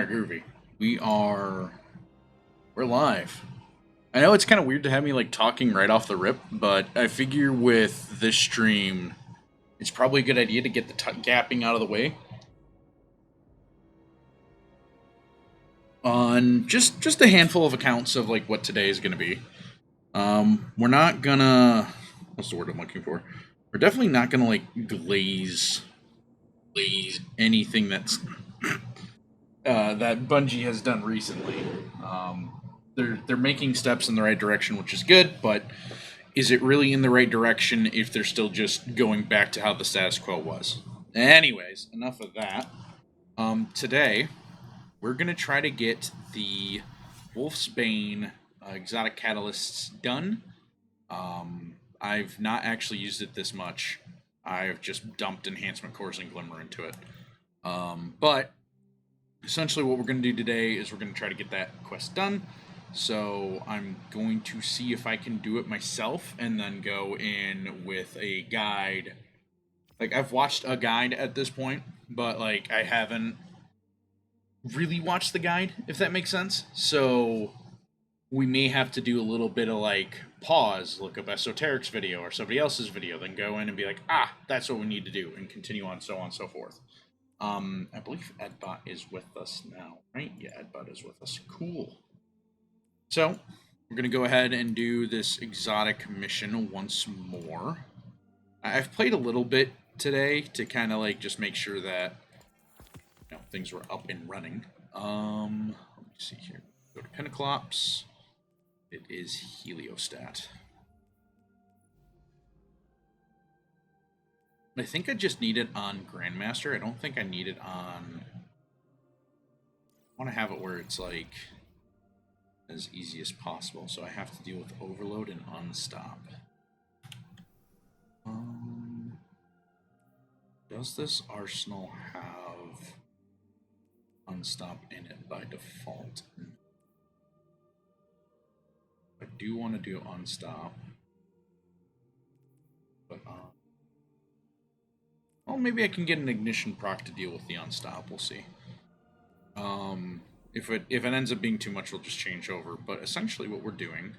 Alright, groovy. We're live. I know it's kind of weird to have me like talking right off the rip, but I figure with this stream, it's probably a good idea to get the gapping out of the way. On just a handful of accounts of like what today is going to be. We're not gonna. What's the word I'm looking for? We're definitely not gonna like glaze anything that's that Bungie has done recently. They're making steps in the right direction, which is good, but is it really in the right direction if they're still just going back to how the status quo was? Anyways, enough of that. Today, we're going to try to get the Wolfsbane exotic catalysts done. I've not actually used it this much. I've just dumped enhancement cores and glimmer into it. But essentially what we're going to do today is we're going to try to get that quest done. So I'm going to see if I can do it myself and then go in with a guide. Like, I've watched a guide at this point, but like I haven't really watched the guide, if that makes sense. So we may have to do a little bit of like pause, look up Esoteric's video or somebody else's video, then go in and be like, that's what we need to do, and continue on and so forth. I believe Edbot is with us now, right? Yeah, Edbot is with us. Cool. So, we're going to go ahead and do this exotic mission once more. I've played a little bit today to kind of like just make sure that things were up and running. Let me see here. Go to Pentaclops. It is Heliostat. I think I just need it on Grandmaster. I don't think I need it on... I want to have it where it's like as easy as possible, so I have to deal with Overload and Unstop. Does this arsenal have Unstop in it by default? I do want to do Unstop, but well, maybe I can get an Ignition proc to deal with the Unstop. We'll see. If it ends up being too much, we'll just change over. But essentially what we're doing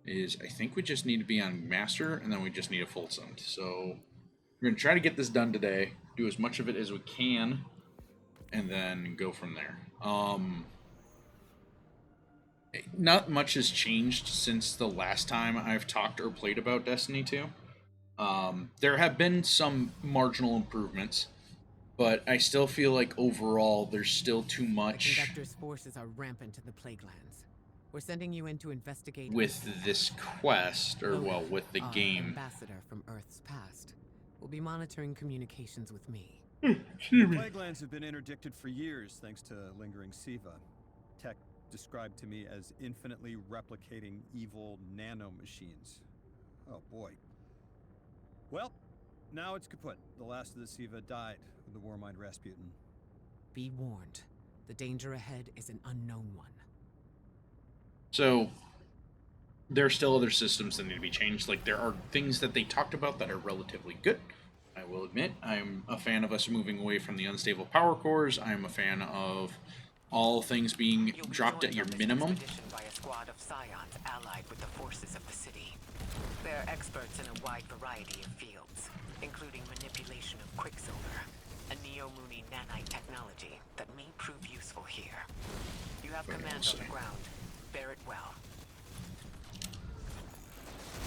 is I think we just need to be on Master, and then we just need a full send. So we're going to try to get this done today, do as much of it as we can, and then go from there. Not much has changed since the last time I've talked or played about Destiny 2. There have been some marginal improvements, but I still feel like overall there's still too much. The Conductor's forces are rampant in the Plaguelands. We're sending you in to investigate with this quest, or well, with the game. Ambassador from Earth's past will be monitoring communications with me. The Plaguelands have been interdicted for years thanks to lingering Siva. Tech described to me as infinitely replicating evil nanomachines. Oh boy. Well, now it's kaput. The last of the Siva died with the Warmind Rasputin. Be warned. The danger ahead is an unknown one. So, there are still other systems that need to be changed. Like, there are things that they talked about that are relatively good. I will admit, I'm a fan of us moving away from the unstable power cores. I'm a fan of all things being dropped at your minimum. By a squad of scions allied with the forces of the city. They're experts in a wide variety of fields, including manipulation of Quicksilver, a Neo-Mooney nanite technology that may prove useful here. You have command on the ground. Bear it well.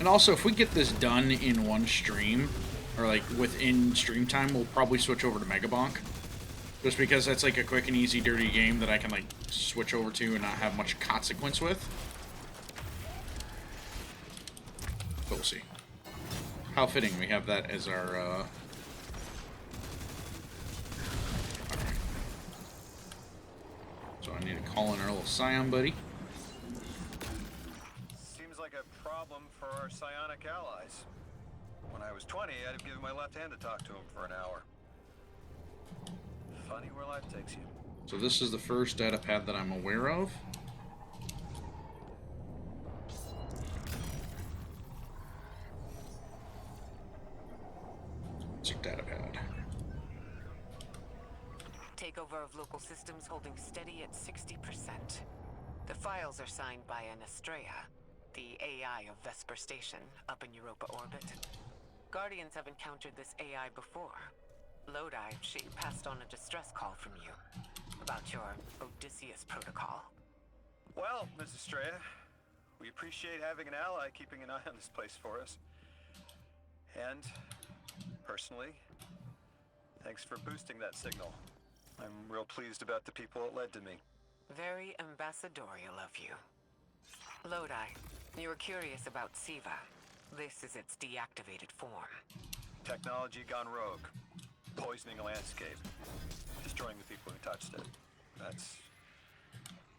And also, if we get this done in one stream, or like within stream time, we'll probably switch over to Megabonk. Just because that's like a quick and easy, dirty game that I can like switch over to and not have much consequence with. But we'll see. How fitting we have that as our So I need to call in our little Scion buddy. Seems like a problem for our psionic allies. When I was 20, I'd have given my left hand to talk to him for an hour. Funny where life takes you. So this is the first data pad that I'm aware of. Data pad. Takeover of local systems holding steady at 60%. The files are signed by an Estrella, the AI of Vesper Station, up in Europa orbit. Guardians have encountered this AI before. Lodi, she passed on a distress call from you about your Odysseus protocol. Well, Ms. Estrella, we appreciate having an ally keeping an eye on this place for us. And, personally, thanks for boosting that signal. I'm real pleased about the people it led to me. Very ambassadorial of you. Lodi, you were curious about Siva. This is its deactivated form. Technology gone rogue. Poisoning a landscape. Destroying the people who touched it. That's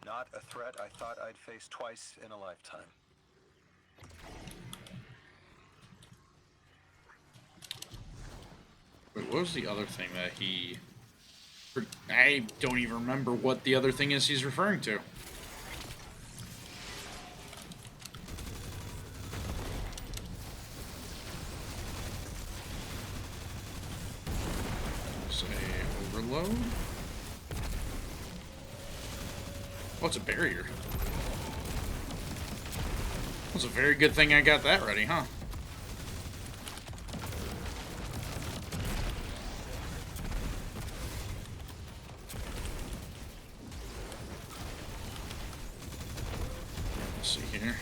not a threat I thought I'd face twice in a lifetime. Wait, what was the other thing that he... I don't even remember what the other thing is he's referring to. Say overload. Oh, it's a barrier. It's a very good thing I got that ready, huh? Let's see here.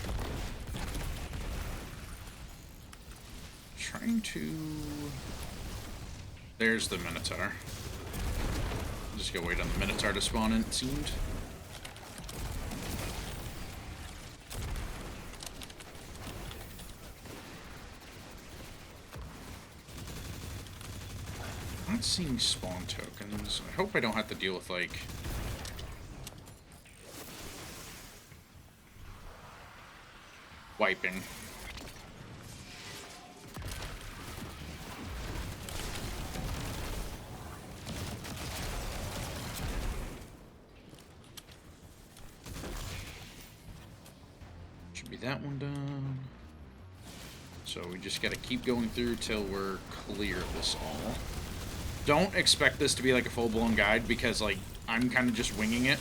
Trying to... There's the Minotaur. Just gotta wait on the Minotaur to spawn in, it seemed. Not seeing spawn tokens. I hope I don't have to deal with, like... wiping. Should be that one done. So we just gotta keep going through till we're clear of this all. Don't expect this to be like a full-blown guide because, like, I'm kind of just winging it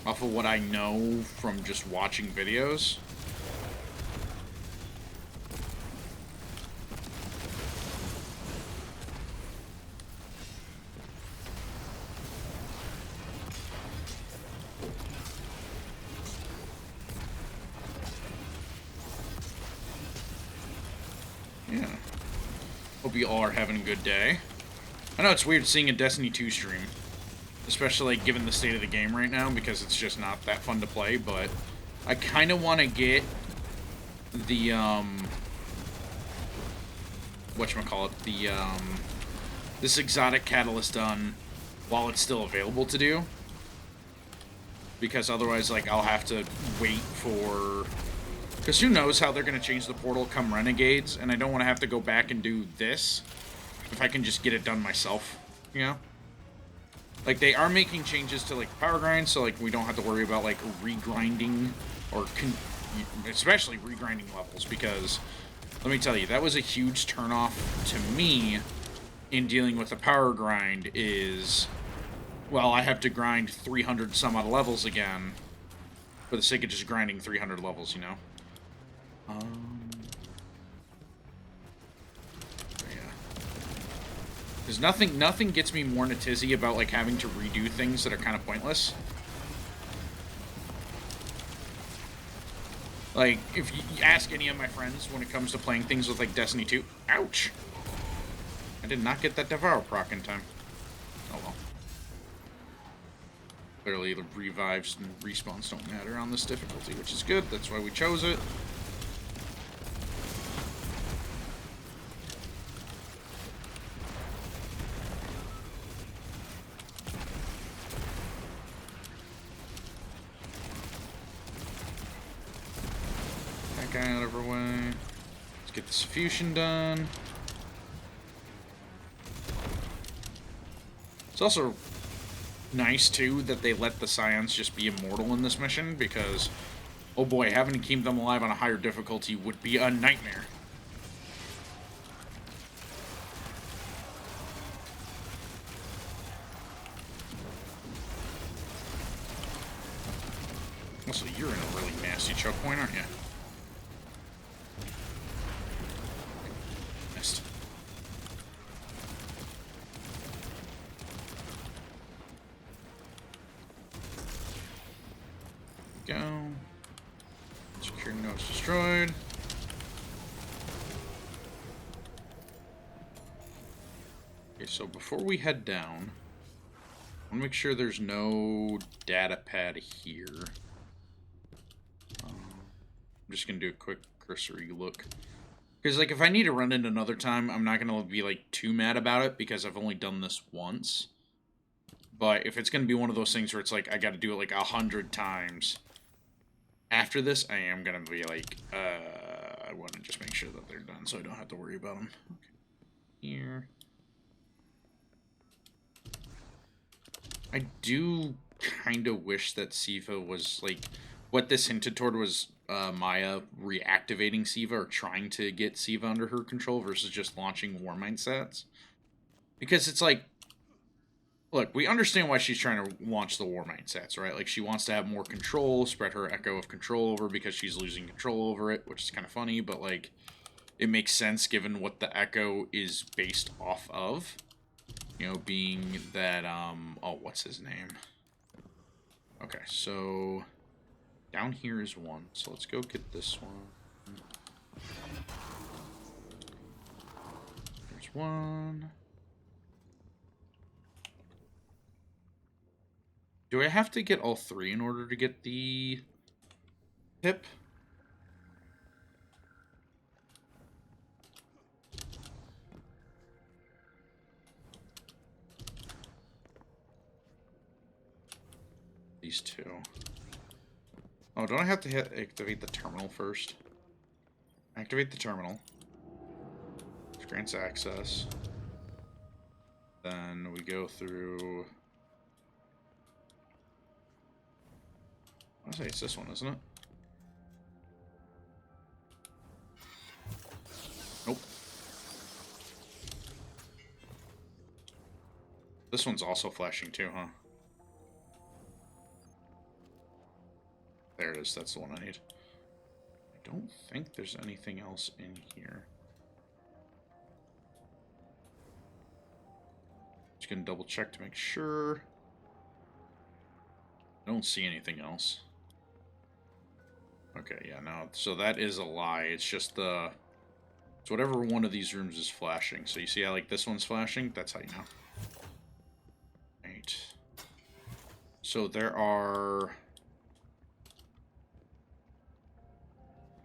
off of what I know from just watching videos. Yeah. Hope you all are having a good day. I know it's weird seeing a Destiny 2 stream, especially like, given the state of the game right now, because it's just not that fun to play, but I kind of want to get the, whatchamacallit, this exotic catalyst done while it's still available to do, because otherwise, like, I'll have to wait for... Because who knows how they're going to change the portal come Renegades, and I don't want to have to go back and do this if I can just get it done myself, you know? Like, they are making changes to, like, power grind, so, like, we don't have to worry about, like, regrinding, or especially regrinding levels, because, let me tell you, that was a huge turnoff to me in dealing with the power grind is, well, I have to grind 300 some odd levels again for the sake of just grinding 300 levels, you know? Because nothing gets me more in a tizzy about, like, having to redo things that are kind of pointless. Like, if you ask any of my friends when it comes to playing things with, like, Destiny 2... Ouch! I did not get that Devour proc in time. Oh well. Clearly, the revives and respawns don't matter on this difficulty, which is good. That's why we chose it. Guy out of our way. Let's get the suffusion done. It's also nice, too, that they let the Scions just be immortal in this mission, because, oh boy, having to keep them alive on a higher difficulty would be a nightmare. Also, you're in a really nasty choke point, aren't you? Missed. Go. Secure nodes destroyed. Okay, so before we head down, I want to make sure there's no data pad here. I'm just going to do a quick cursory look. Because, like, if I need to run it another time, I'm not going to be, like, too mad about it, because I've only done this once. But if it's going to be one of those things where it's like, I got to do it, like, 100 times after this, I am going to be like, I want to just make sure that they're done, so I don't have to worry about them. Okay. Here. I do kind of wish that Siva was, like, what this hinted toward was Maya reactivating Siva, or trying to get Siva under her control, versus just launching Warmind sets. Because it's like, look, we understand why she's trying to launch the Warmind sets, right? Like, she wants to have more control, spread her echo of control over, because she's losing control over it, which is kind of funny, but, like, it makes sense given what the echo is based off of. You know, being that, oh, what's his name? Okay, so down here is one, so let's go get this one. There's one. Do I have to get all three in order to get the hip? These two. Oh, don't I have to activate the terminal first? Activate the terminal. Which grants access. Then we go through... I want to say it's this one, isn't it? Nope. This one's also flashing too, huh? There it is, that's the one I need. I don't think there's anything else in here. Just gonna double check to make sure. I don't see anything else. Okay, yeah, no, so that is a lie. It's just the... It's whatever one of these rooms is flashing. So you see how, like, this one's flashing? That's how you know. Right. So there are...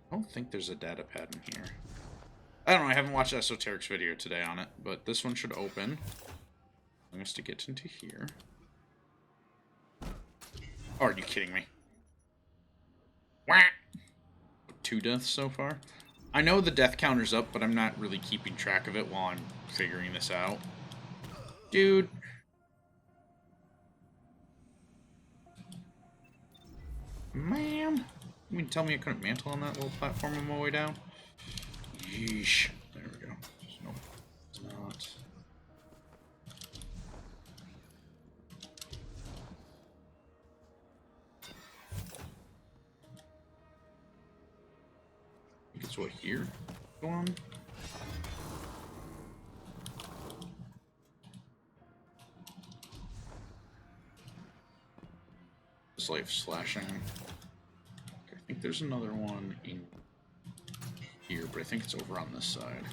I don't think there's a data pad in here. I don't know, I haven't watched Esoteric's video today on it, but this one should open. I'm to get into here. Oh, are you kidding me? Wah! 2 deaths so far. I know the death counter's up, but I'm not really keeping track of it while I'm figuring this out. Dude. Ma'am. You mean tell me I couldn't mantle on that little platform on my way down? Yeesh. There we go. Nope. It's not. I think it's what here? Go on. This life slashing. Okay, I think there's another one in here, but I think it's over on this side.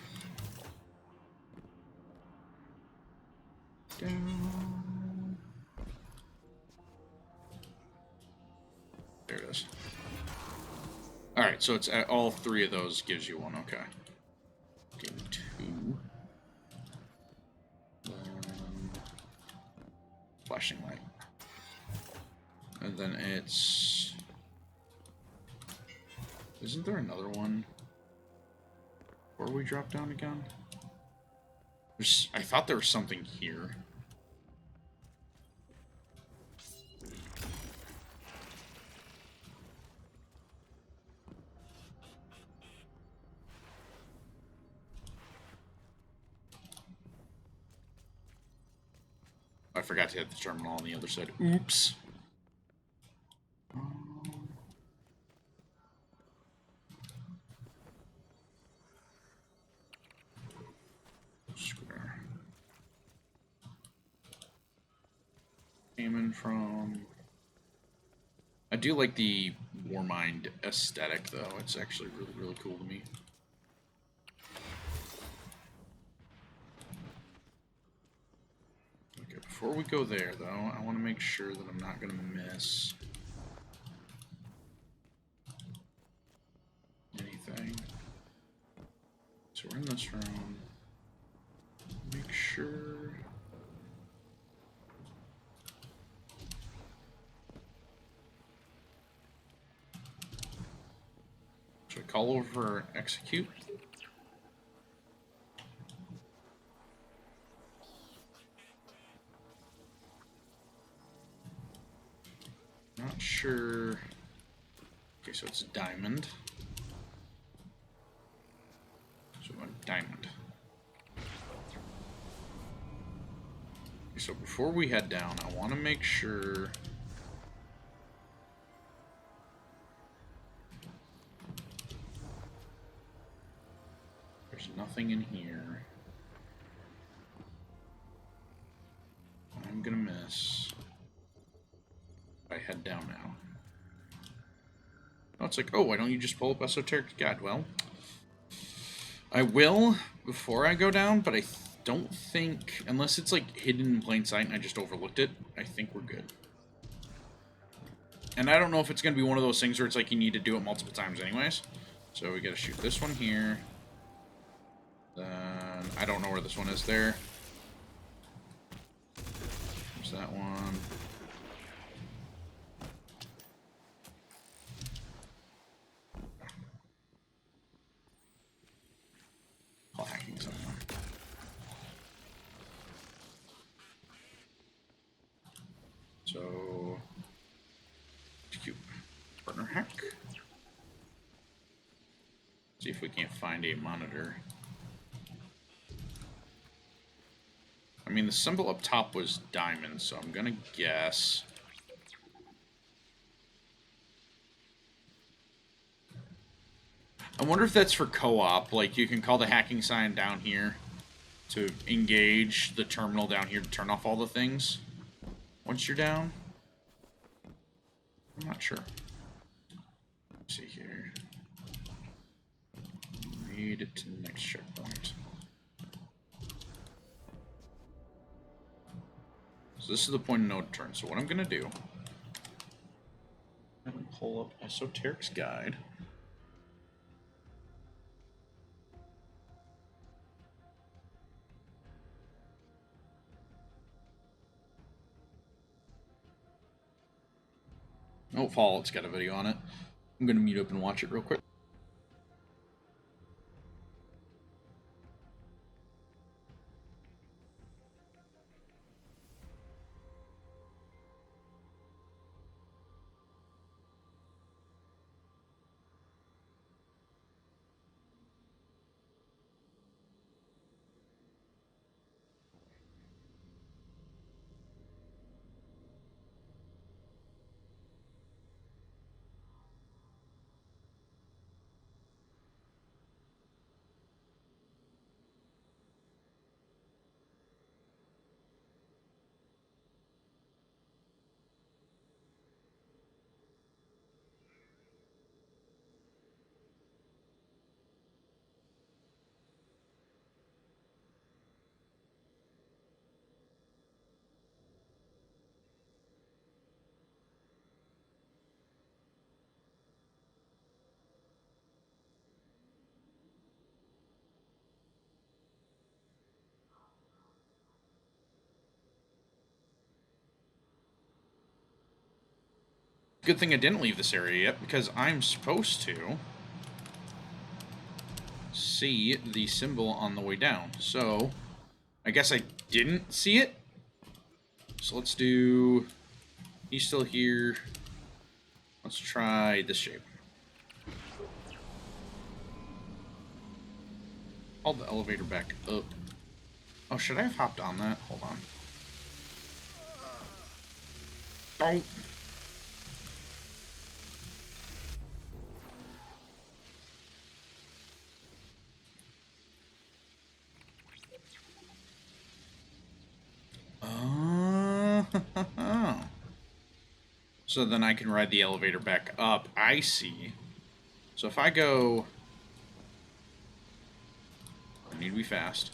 Down. There it is. Alright, so it's at all 3 of those gives you one, okay. Getting 2. Flashing light. And then it's... Isn't there another one? Before we drop down again? I thought there was something here. I forgot to hit the terminal on the other side. Oops. came in from. I do like the Warmind aesthetic, though. It's actually really, really cool to me. Okay, before we go there, though, I want to make sure that I'm not going to miss anything. So we're in this room. Make sure. Should I call over execute? Not sure. Okay, so it's diamond. So we want diamond. Okay, so before we head down, I want to make sure. There's nothing in here I'm gonna miss if I head down now. Oh, it's like, oh, why don't you just pull up Esoteric Guide? Well, I will before I go down, but I don't think, unless it's like hidden in plain sight and I just overlooked it, I think we're good. And I don't know if it's gonna be one of those things where it's like you need to do it multiple times anyways. So we gotta shoot this one here. Then I don't know where this one is there. There's that one. I'll hacking somewhere. So execute partner hack. See if we can't find a monitor. I mean, the symbol up top was diamond, so I'm gonna guess. I wonder if that's for co-op. Like, you can call the hacking sign down here to engage the terminal down here to turn off all the things once you're down. I'm not sure. Let's see here. Made it to the next checkpoint. So this is the point of no return. So what I'm gonna do, I'm gonna pull up Esoteric's Guide. Oh, Fallout's got a video on it. I'm gonna mute up and watch it real quick. Good thing I didn't leave this area yet, because I'm supposed to see the symbol on the way down. So, I guess I didn't see it. So let's do... He's still here. Let's try this shape. Hold the elevator back up. Oh, should I have hopped on that? Hold on. Oh! Oh. So then I can ride the elevator back up. I see. So if I go... I need to be fast.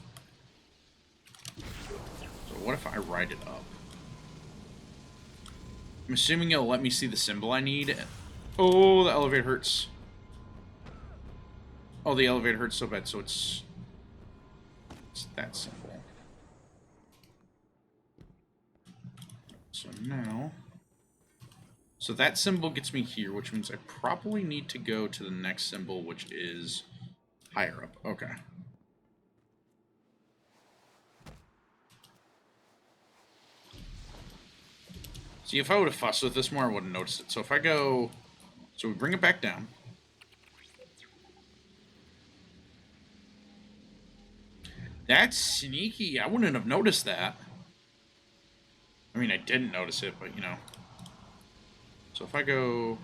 So what if I ride it up? I'm assuming it'll let me see the symbol I need. Oh, the elevator hurts. Oh, the elevator hurts so bad, so it's that symbol. So now... So that symbol gets me here, which means I probably need to go to the next symbol, which is higher up. Okay. See, if I would have fussed with this more, I would have noticed it. So if I go... So we bring it back down. That's sneaky. I wouldn't have noticed that. I mean, I didn't notice it, but, you know. So if I go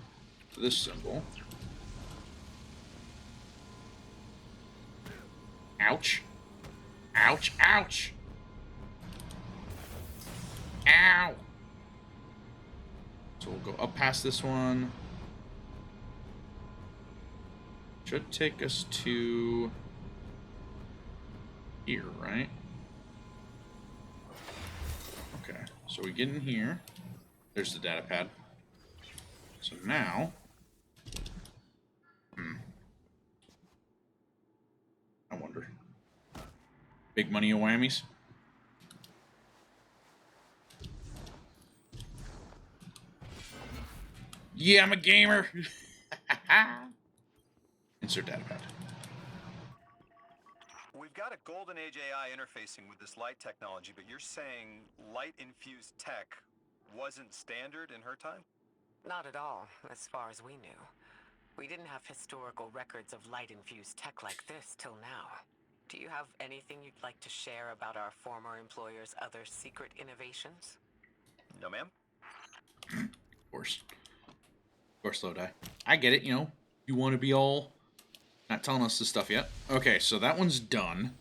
to this symbol... Ouch. Ouch, ouch! Ow! So we'll go up past this one. Should take us to here, right? Okay, so we get in here. There's the data pad. So now... I wonder. Big money or whammies? Yeah, I'm a gamer! Insert data pad. We've got a golden age AI interfacing with this light technology, but you're saying light-infused tech wasn't standard in her time? Not at all, as far as we knew. We didn't have historical records of light-infused tech like this till now. Do you have anything you'd like to share about our former employer's other secret innovations? No, ma'am. Of course. Of course, slow die. I get it, you know. You want to be all... Not telling us this stuff yet. Okay, so that one's done.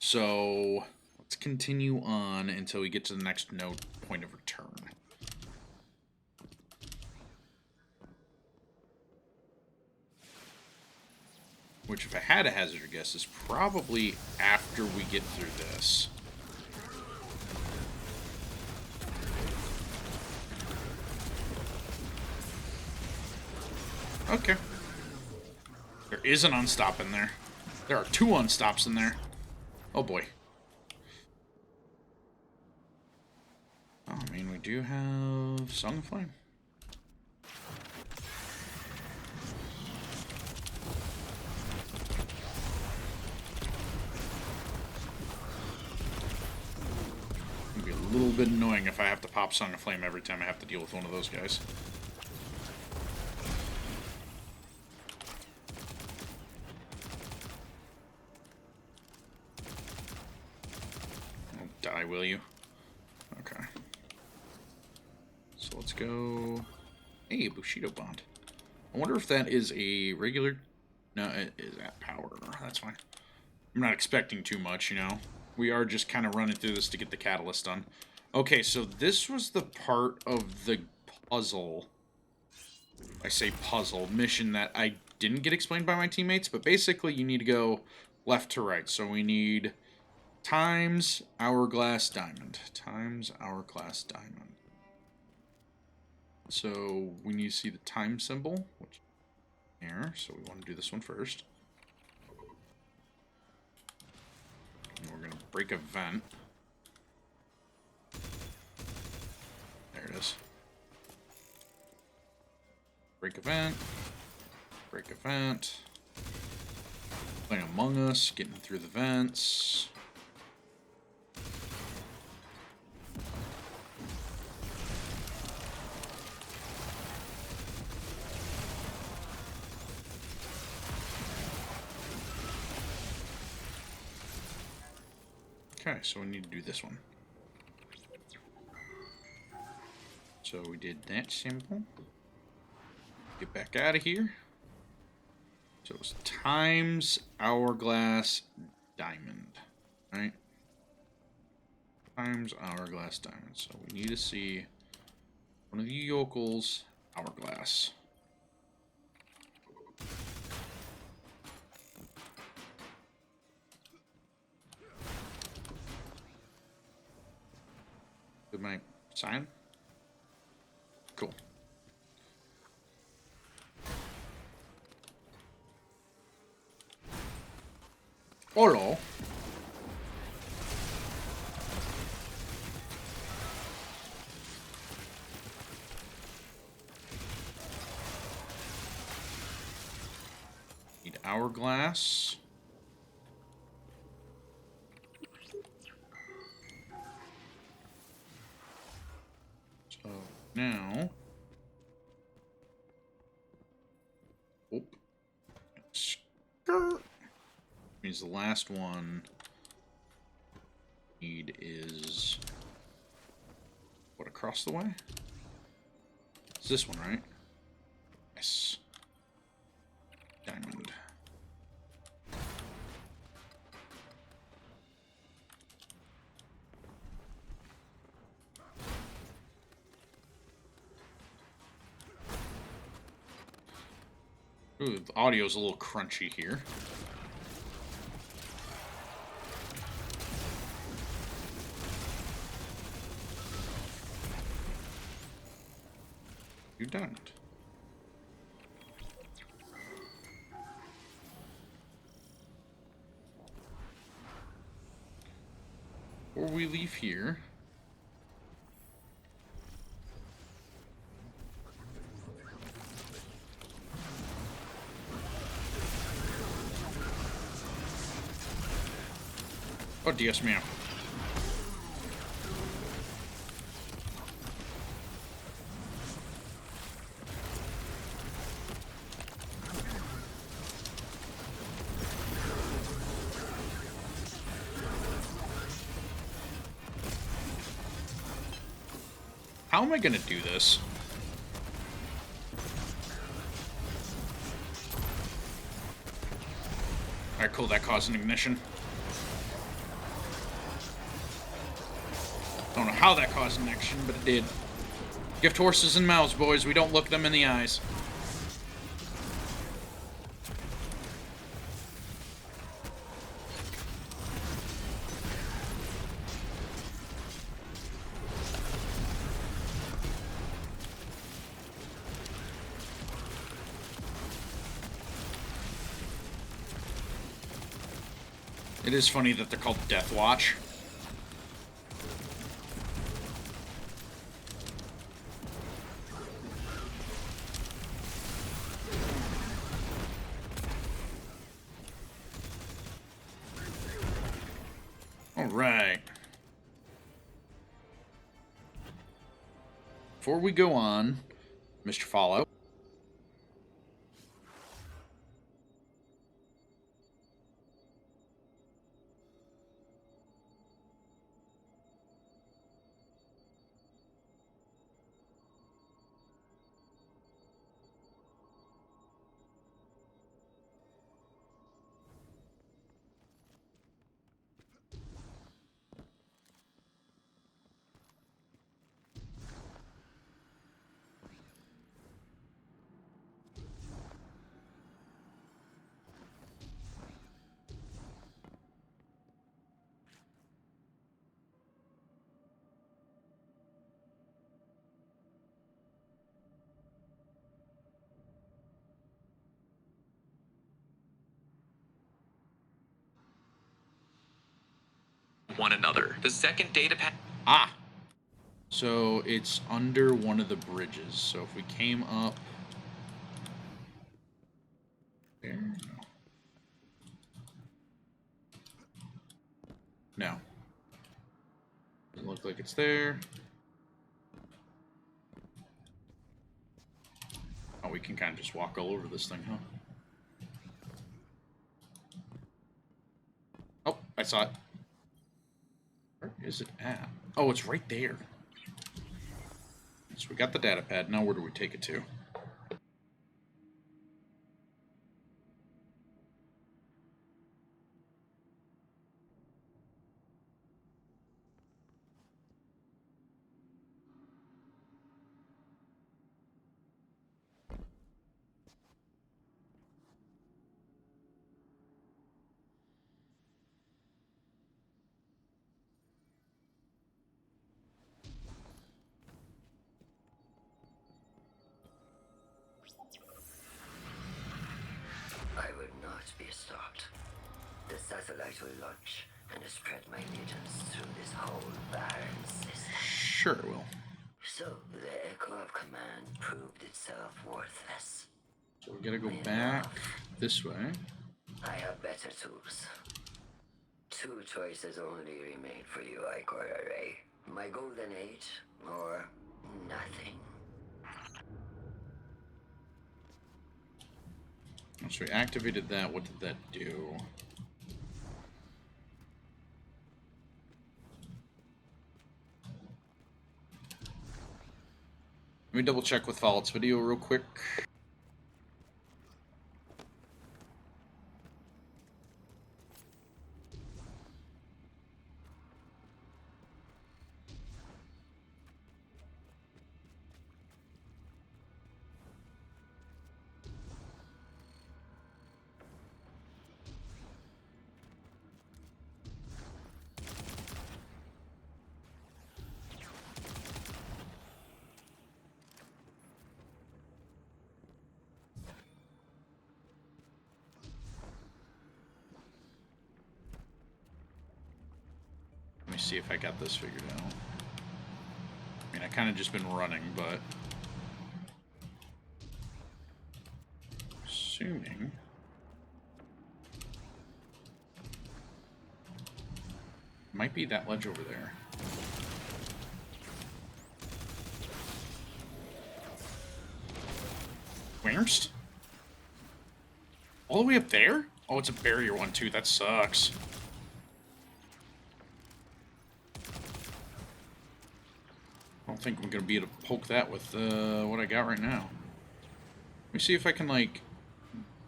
So, let's continue on until we get to the next node point of return. Which, if I had a hazard guess, is probably after we get through this. Okay. There is an unstop in there. There are 2 unstops in there. Oh boy. Oh, I mean, we do have Song of Flame. It'd be a little bit annoying if I have to pop Song of Flame every time I have to deal with one of those guys. Don't die, will you? Okay. So let's go... Hey, Bushido Bond. I wonder if that is a regular... No, it is at power. That's fine. I'm not expecting too much, you know. We are just kind of running through this to get the catalyst done. Okay, so this was the part of the puzzle. I say puzzle. Mission that I didn't get explained by my teammates, but basically you need to go left to right. So we need times hourglass diamond. Times hourglass diamond. So we need to see the time symbol, which is here. So we want to do this one first. And we're going to break a vent. There it is. Break a vent. Break a vent. Playing Among Us, getting through the vents. Okay, so we need to do this one. So we did that symbol. Get back out of here. So it was times hourglass diamond, right? Times hourglass diamond. So we need to see One of the yokels. Hourglass. With my sign? Cool. Hello. Need hourglass. So now, oop, skirt means the last one need is what, across the way? It's this one, right? Yes. Diamond. Ooh, the audio's a little crunchy here. You done it. Before we leave here, oh, Dios mío. How am I gonna do this? Alright, cool, that caused an ignition. Don't know how that caused an ignition, but it did. Gift horses and mouths, boys. We don't look them in the eyes. It is funny that they're called Death Watch. Alright. Before we go on, Mr. Fallout. One another. The second data pack. Ah! So it's under one of the bridges. So if we came up there, no. Doesn't look like it's there. Oh, we can kind of just walk all over this thing, huh? Oh, I saw it. Where is it at? Oh, it's right there. So we got the data pad. Now where do we take it to? start. The satellite will launch and spread my legends through this whole barren system. Sure it will. So the echo of command proved itself worthless. So we gotta go back this way. I have better tools. Two choices only remain for you, Icor Array. My golden age, or nothing. Once we activated that, what did that do? Let me double check with Fallout's video real quick. Let me see if I got this figured out. I mean, I kind of just been running, but assuming might be that ledge over there. Where's? All the way up there? Oh, it's a barrier one too. That sucks. I don't think I'm gonna be able to poke that with what I got right now. Let me see if I can like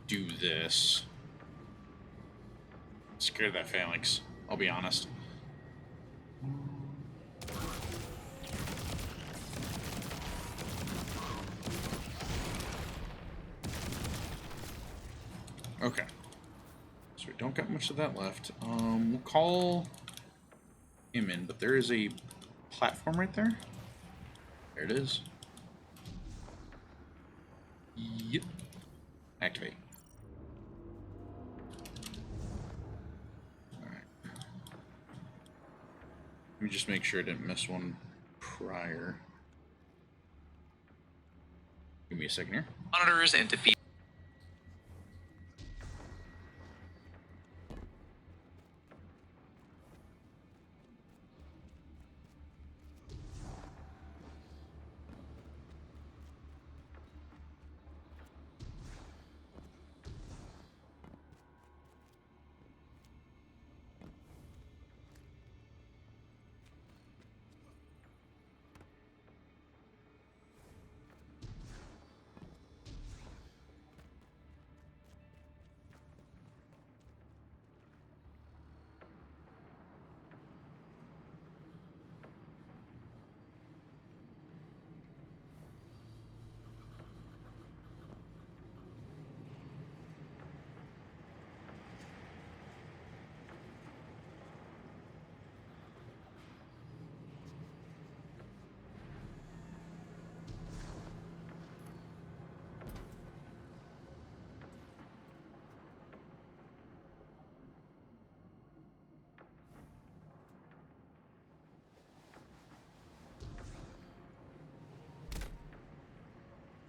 do this. Scared that phalanx, I'll be honest. Okay. So we don't got much of that left. We'll call him in, but there is a platform right there. There it is. Yep. Activate. Alright. Let me just make sure I didn't miss one prior. Give me a second here. Monitors and defeat.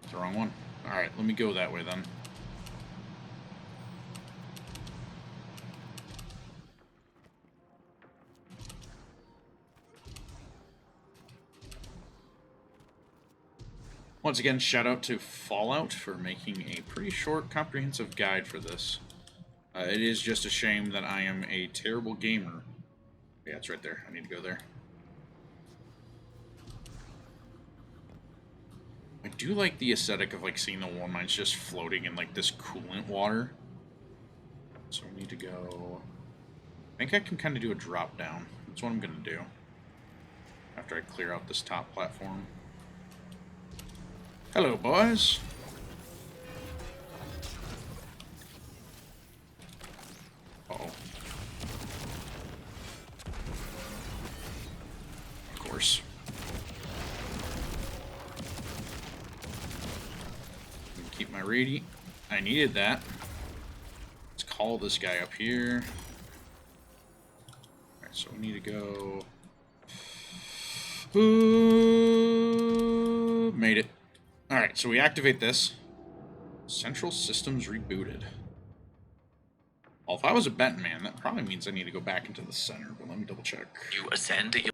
It's the wrong one. Alright, let me go that way then. Once again, shout out to Fallout for making a pretty short, comprehensive guide for this. It is just a shame that I am a terrible gamer. Yeah, it's right there. I need to go there. I do like the aesthetic of like seeing the war mines just floating in like this coolant water. So we need to go. I think I can kind of do a drop down. That's what I'm gonna do after I clear out this top platform. Hello, boys. Uh-oh. Of course. Keep my radiant. I needed that. Let's call this guy up here. Alright, so we need to go... Ooh, made it. Alright, so we activate this. Central systems rebooted. Well, if I was a Benton man, that probably means I need to go back into the center, but let me double check. You ascend to...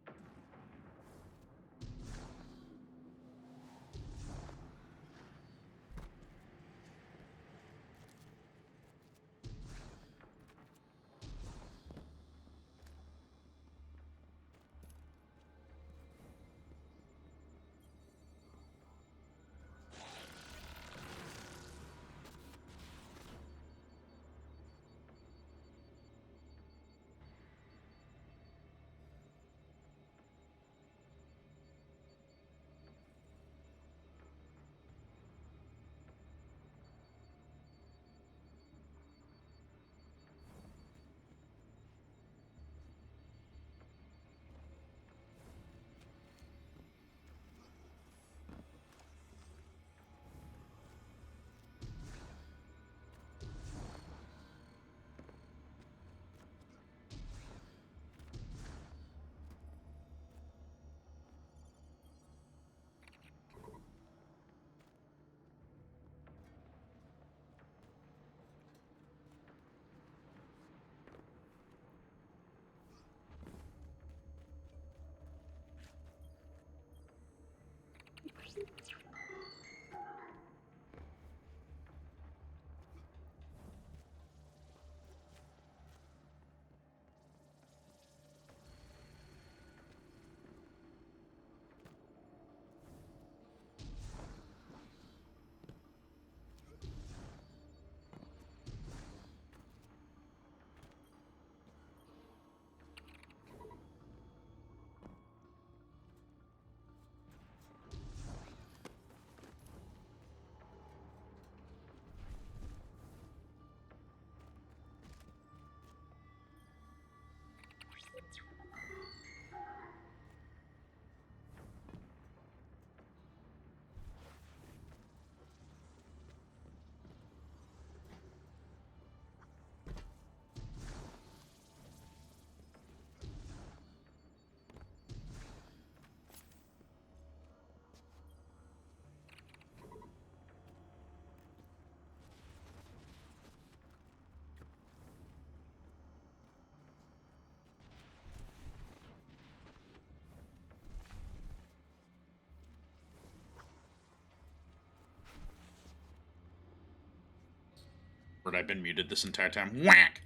I've been muted this entire time. Whack!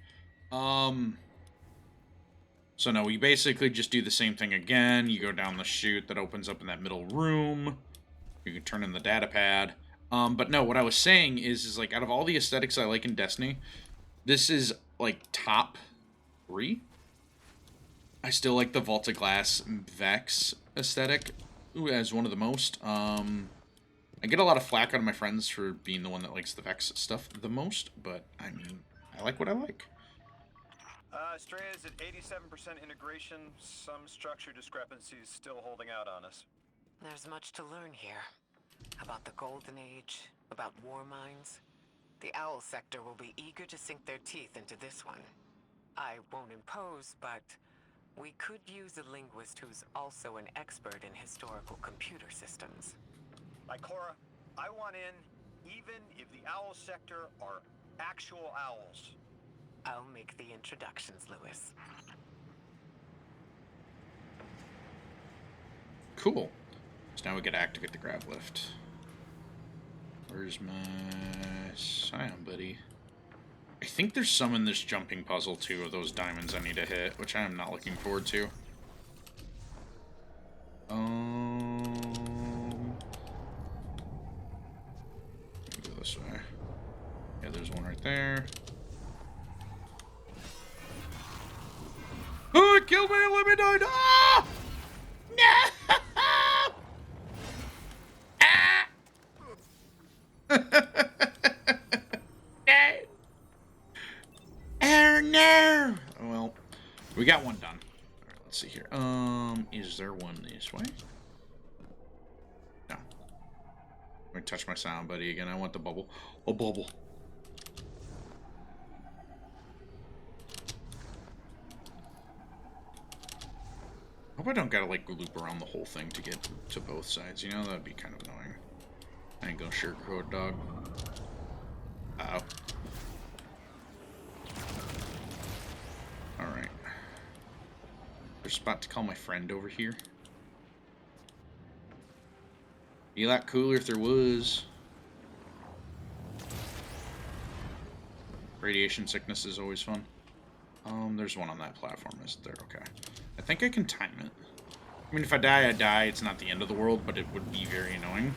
So no, we basically just do the same thing again. You go down the chute that opens up in that middle room. You can turn in the data pad. But no, what I was saying is like, out of all the aesthetics I like in Destiny, this is, like, top 3. I still like the Vault of Glass Vex aesthetic as one of the most. I get a lot of flack out of my friends for being the one that likes the Vex stuff the most, but, I mean, I like what I like. Straya's at 87% integration. Some structure discrepancies still holding out on us. There's much to learn here. About the Golden Age, about war mines. The Owl sector will be eager to sink their teeth into this one. I won't impose, but we could use a linguist who's also an expert in historical computer systems. Ikora, I want in, even if the Owl sector are actual owls. I'll make the introductions, Lewis. Cool. So now we gotta activate the grav lift. Where's my Scion buddy? I think there's some in this jumping puzzle too of those diamonds I need to hit, which I am not looking forward to. Let me go this way. Yeah, there's one right there. Oh, it killed me! Let me die! Ah! No! Ah! No! Oh no! Well, we got one done. Alright, let's see here. Is there one this way? No. Let me touch my sound buddy again. I want the bubble. A bubble. Hope I don't gotta, like, loop around the whole thing to get to both sides, you know? That'd be kind of annoying. I ain't gonna sugarcoat, dog. Uh-oh. Alright. There's a spot to call my friend over here. Be a lot cooler if there was. Radiation sickness is always fun. There's one on that platform, isn't there? Okay. I think I can time it. I mean, if I die, I die. It's not the end of the world, but it would be very annoying.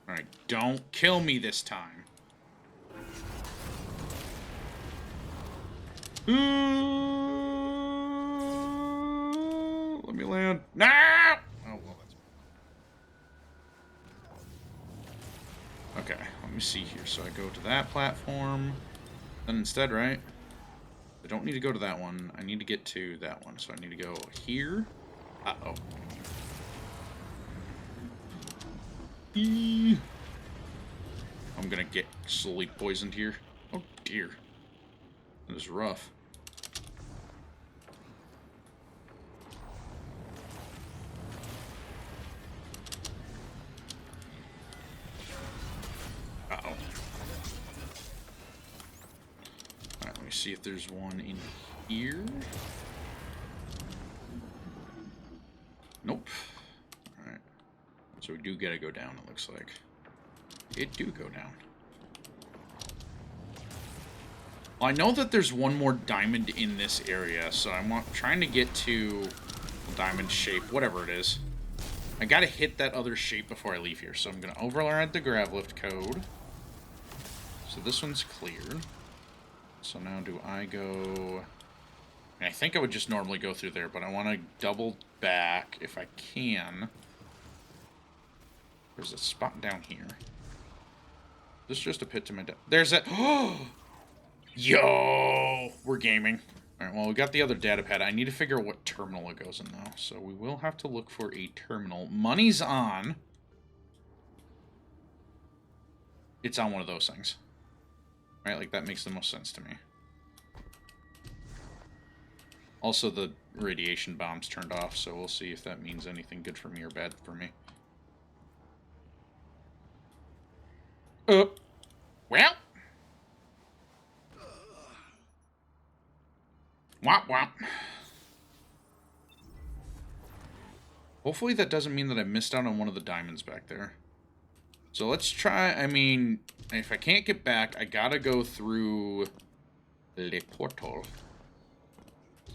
Alright, don't kill me this time. Let me land. No! Oh, well, that's... Okay, let me see here. So I go to that platform. Then instead, right? I don't need to go to that one. I need to get to that one. So I need to go here. Uh-oh. I'm gonna get slowly poisoned here. Oh, dear. That is rough. Uh-oh. Alright, let me see if there's one in here. Nope. Alright. So we do gotta go down, it looks like. It do go down. Well, I know that there's one more diamond in this area, so I'm trying to get to a diamond shape, whatever it is. I gotta hit that other shape before I leave here, so I'm gonna override the grav lift code. So this one's cleared. So now do I go... I think I would just normally go through there, but I want to double back if I can. There's a spot down here. This is just a pit to my... There's a... Oh! Yo! We're gaming. Alright, well, we got the other data pad. I need to figure out what terminal it goes in, though. So we will have to look for a terminal. Money's on. It's on one of those things. Right? Like, that makes the most sense to me. Also, the radiation bomb's turned off, so we'll see if that means anything good for me or bad for me. Well. Womp womp. Hopefully that doesn't mean that I missed out on one of the diamonds back there. So let's try, I mean, if I can't get back, I gotta go through Le Portal.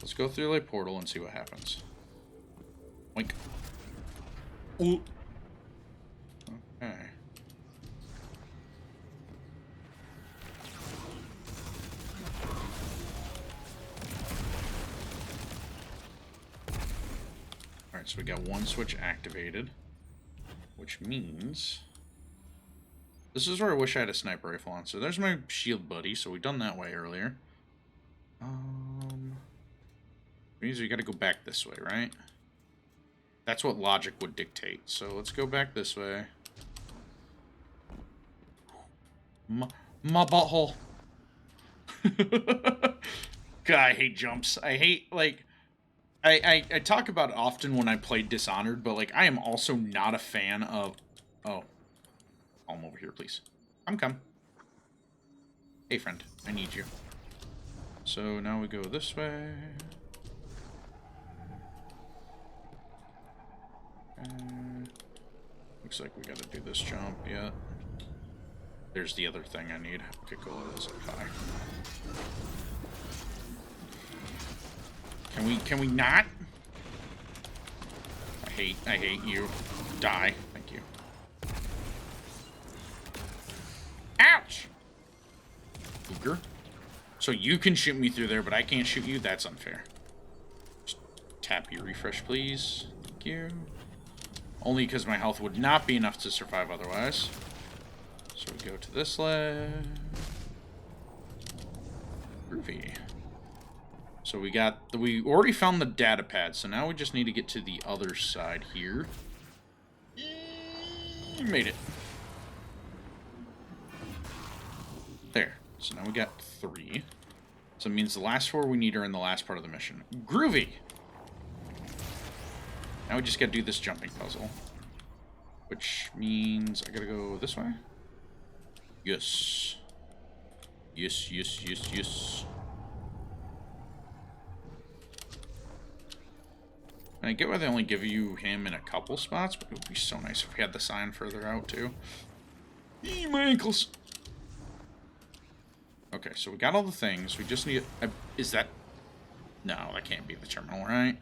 Let's go through Le Portal and see what happens. Wink. Ooh. Okay. Alright, so we got one switch activated, which means... This is where I wish I had a sniper rifle on. So there's my shield buddy, so we done that way earlier. Means we gotta go back this way, right? That's what logic would dictate. So let's go back this way. My butthole. God, I hate jumps. I hate, like... I talk about it often when I play Dishonored, but, like, I am also not a fan of... Oh. Calm over here, please. Come. Hey, friend. I need you. So now we go this way. Looks like we gotta do this jump, yeah. There's the other thing I need. Okay, cool, it is up high. Can we not? I hate you. Die. Thank you. Ouch! Booger. So you can shoot me through there, but I can't shoot you? That's unfair. Just tap your refresh, please. Thank you. Only because my health would not be enough to survive otherwise. So we go to this leg. Groovy. So we already found the data pad, so now we just need to get to the other side here. Made it. There. So now we got 3. Does So it means the last 4 we need are in the last part of the mission. Groovy! Now we just gotta do this jumping puzzle. Which means I gotta go this way? Yes. Yes, yes, yes, yes. And I get why they only give you him in a couple spots, but it would be so nice if we had the sign further out, too. Eee, my ankles! Okay, so we got all the things. We just need... is that... No, that can't be the terminal, right?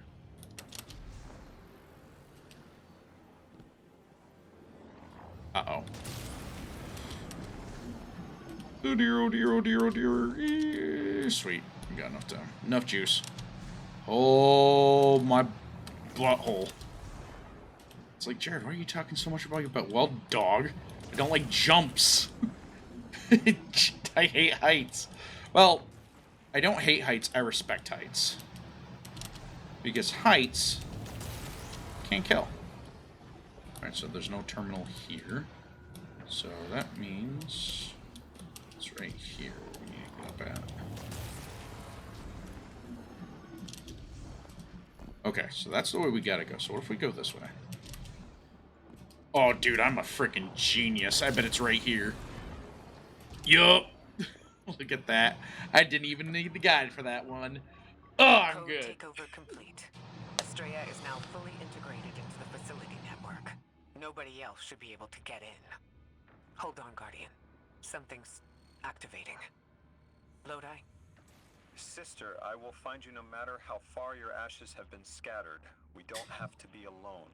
Uh-oh. Oh dear, oh dear, oh dear, oh dear. Eee, sweet. We got enough time. Enough juice. Oh, my butthole. It's like, Jared, why are you talking so much about your butt? Well, dog, I don't like jumps. I hate heights. Well, I don't hate heights, I respect heights. Because heights can't kill. Alright, so there's no terminal here. So that means it's right here we need to get up at. Okay, so that's the way we gotta go. So what if we go this way? Oh, dude, I'm a freaking genius. I bet it's right here. Yup. Look at that. I didn't even need the guide for that one. Oh, I'm Code good. takeover complete. Estrella is now fully integrated into the facility network. Nobody else should be able to get in. Hold on, Guardian. Something's activating. Lodi? Sister, I will find you no matter how far your ashes have been scattered. We don't have to be alone.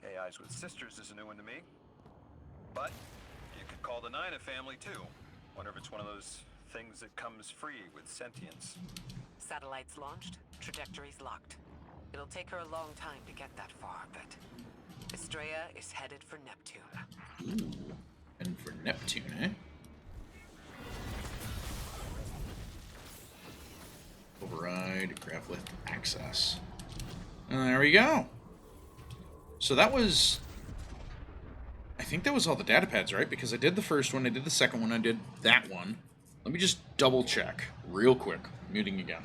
AIs with sisters is a new one to me. But you could call the Nine a family too. Wonder if it's one of those things that comes free with sentience. Satellites launched, trajectories locked. It'll take her a long time to get that far, but Estrella is headed for Neptune. Ooh. And for Neptune, eh? Override, grab lift, access. And there we go. So that was... I think that was all the data pads, right? Because I did the first one, I did the second one, I did that one. Let me just double check real quick. Muting again.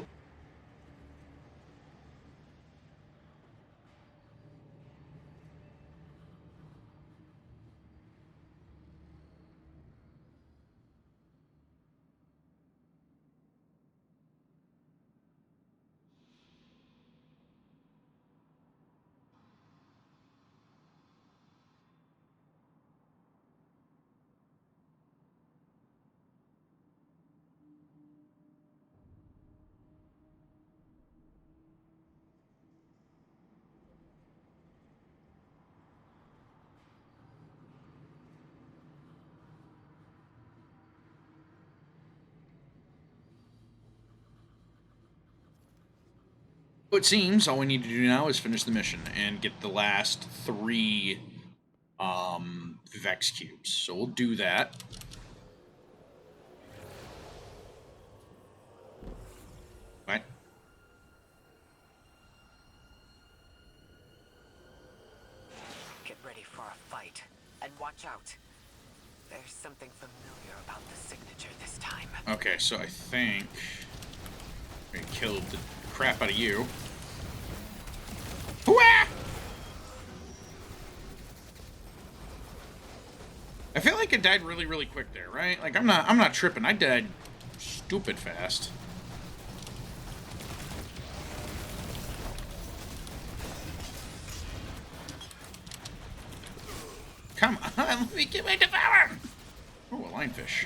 It seems all we need to do now is finish the mission and get the last 3 Vex cubes. So we'll do that. Right. Get ready for a fight. And watch out. There's something familiar about the signature this time. Okay, so I think we killed the crap out of you. Wah! I feel like I died really, really quick there, right? Like I'm not tripping. I died stupid fast. Come on, let me get my devour! Oh, a lionfish.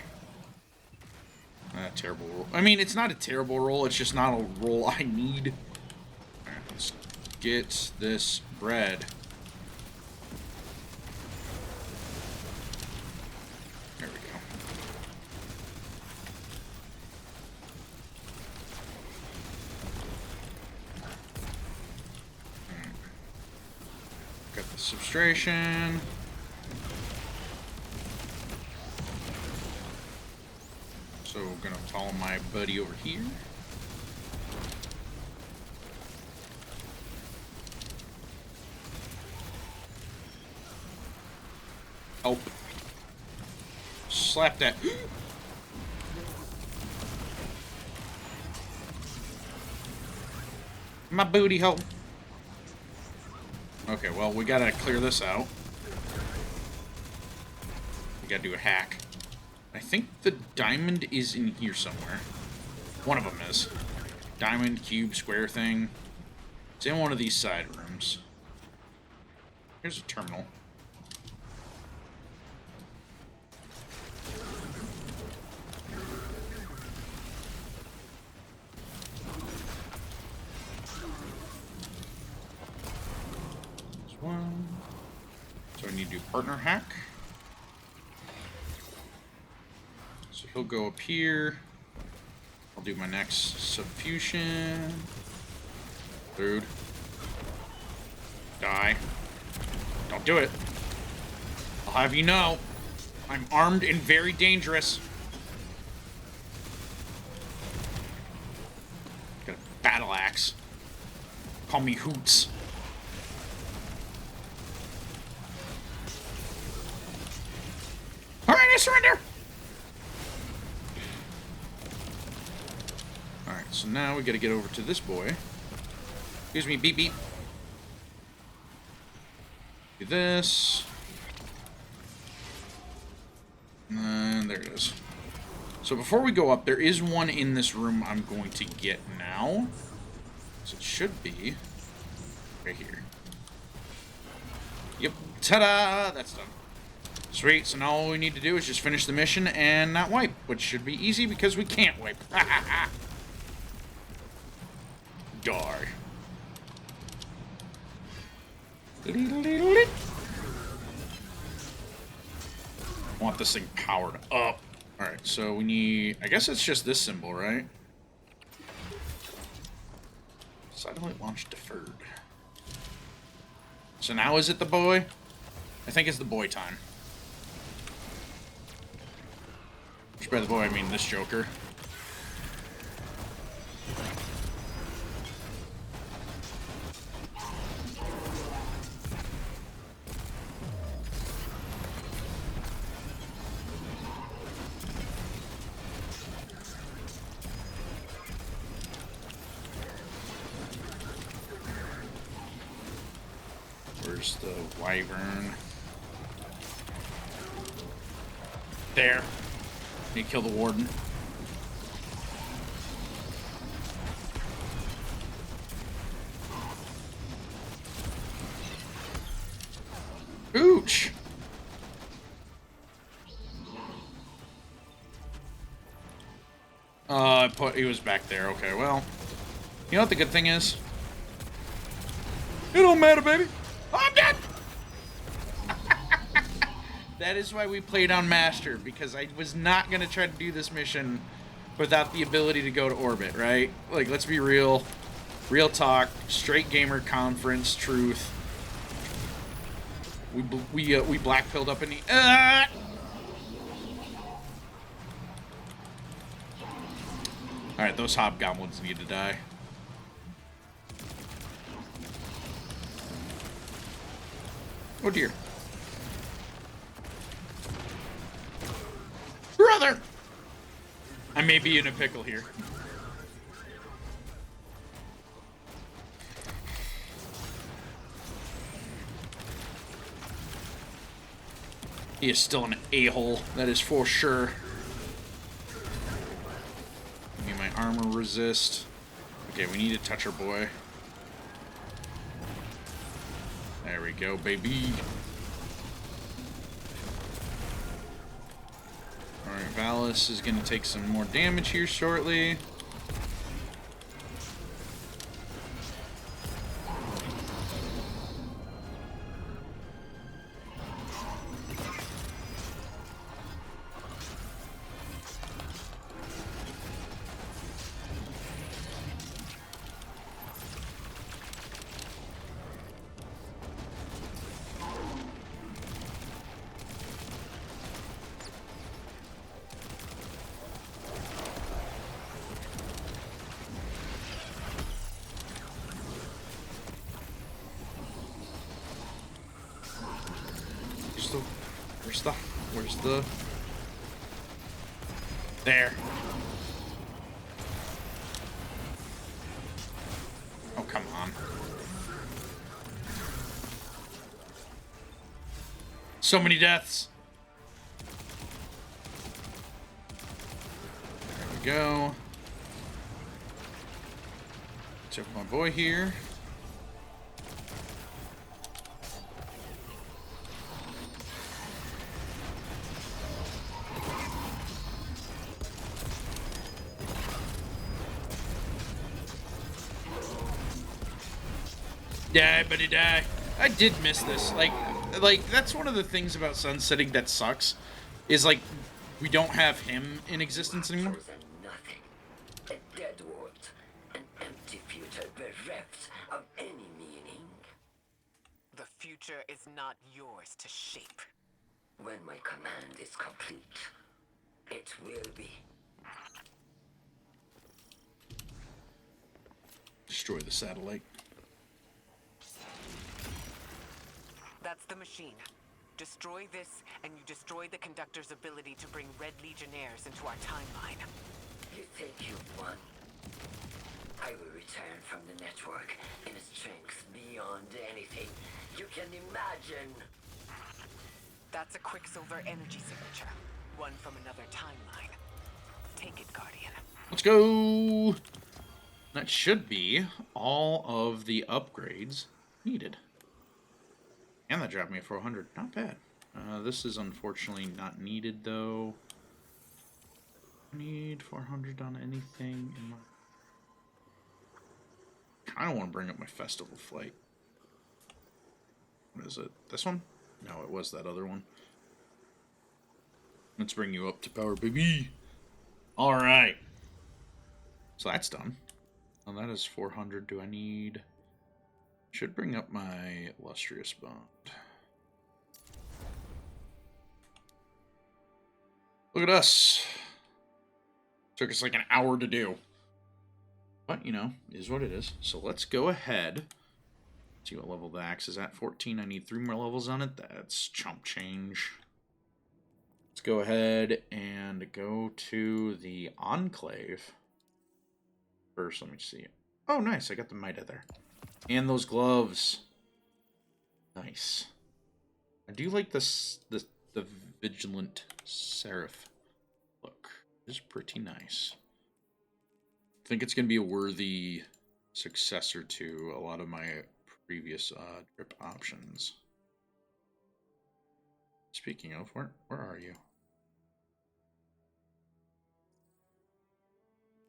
Terrible roll. I mean, it's not a terrible roll, it's just not a roll I need. Alright, let's get this bread. There we go. Got the substration. So we're gonna follow my buddy over here. Oh. Slap that. My booty hole. Okay, well, we gotta clear this out. We gotta do a hack. I think the diamond is in here somewhere. One of them is. Diamond, cube, square thing. It's in one of these side rooms. Here's a terminal. There's one. So I need to do partner hack. So he'll go up here. I'll do my next subfusion. Dude. Die. Don't do it. I'll have you know, I'm armed and very dangerous. Got a battle axe. Call me Hoots. Alright, I surrender! Alright, so now we gotta get over to this boy. Excuse me, beep beep. Do this. And there it is. So before we go up, there is one in this room I'm going to get now. So it should be right here. Yep. Ta-da! That's done. Sweet, so now all we need to do is just finish the mission and not wipe, which should be easy because we can't wipe. Die. Want this thing powered up. Alright, so we need... I guess it's just this symbol, right? Satellite launch deferred. So now is it the boy? I think it's the boy time. Which by the boy, I mean this Joker. Where's the wyvern? There. Need to kill the warden. Ooch! He was back there. Okay, well. You know what the good thing is? It don't matter, baby. I'm dead! That is why we played on Master, because I was not going to try to do this mission without the ability to go to orbit, right? Like, let's be real. Real talk. Straight gamer conference truth. We black pilled up in the... Alright, those hobgoblins need to die. Oh dear. Brother! I may be in a pickle here. He is still an a-hole, that is for sure. Give me my armor resist. Okay, we need to touch our boy. There we go, baby. Alright, Valis is going to take some more damage here shortly. Where's the... There. Oh, come So many deaths. There we go. Took my boy here. Die, buddy, die. I did miss this. Like that's one of the things about sunsetting that sucks. Is like we don't have him in existence anymore. Chosen nothing. A dead world. An empty future bereft of any meaning. The future is not yours to shape. When my command is complete, it will be. Destroy the satellite. That's the machine. Destroy this, and you destroy the conductor's ability to bring Red Legionnaires into our timeline. You think you've won? I will return from the network in a strength beyond anything you can imagine. That's a Quicksilver energy signature. One from another timeline. Take it, Guardian. Let's go. That should be all of the upgrades needed. And that dropped me at 400. Not bad. This is unfortunately not needed, though. I need 400 on anything in my... I don't want to bring up my festival flight. What is it? This one? No, it was that other one. Let's bring you up to power, baby. All right. So that's done. And that is 400. Do I need... Should bring up my illustrious bond. Look at us. Took us like an hour to do. But, you know, is what it is. So let's go ahead. See what level the axe is at. 14. I need 3 more levels on it. That's chump change. Let's go ahead and go to the Enclave. First, let me see. Oh, nice. I got the Mida there. And those gloves. Nice. I do like this the Vigilant Seraph look. It's pretty nice. I think it's going to be a worthy successor to a lot of my previous drip options. Speaking of, where are you?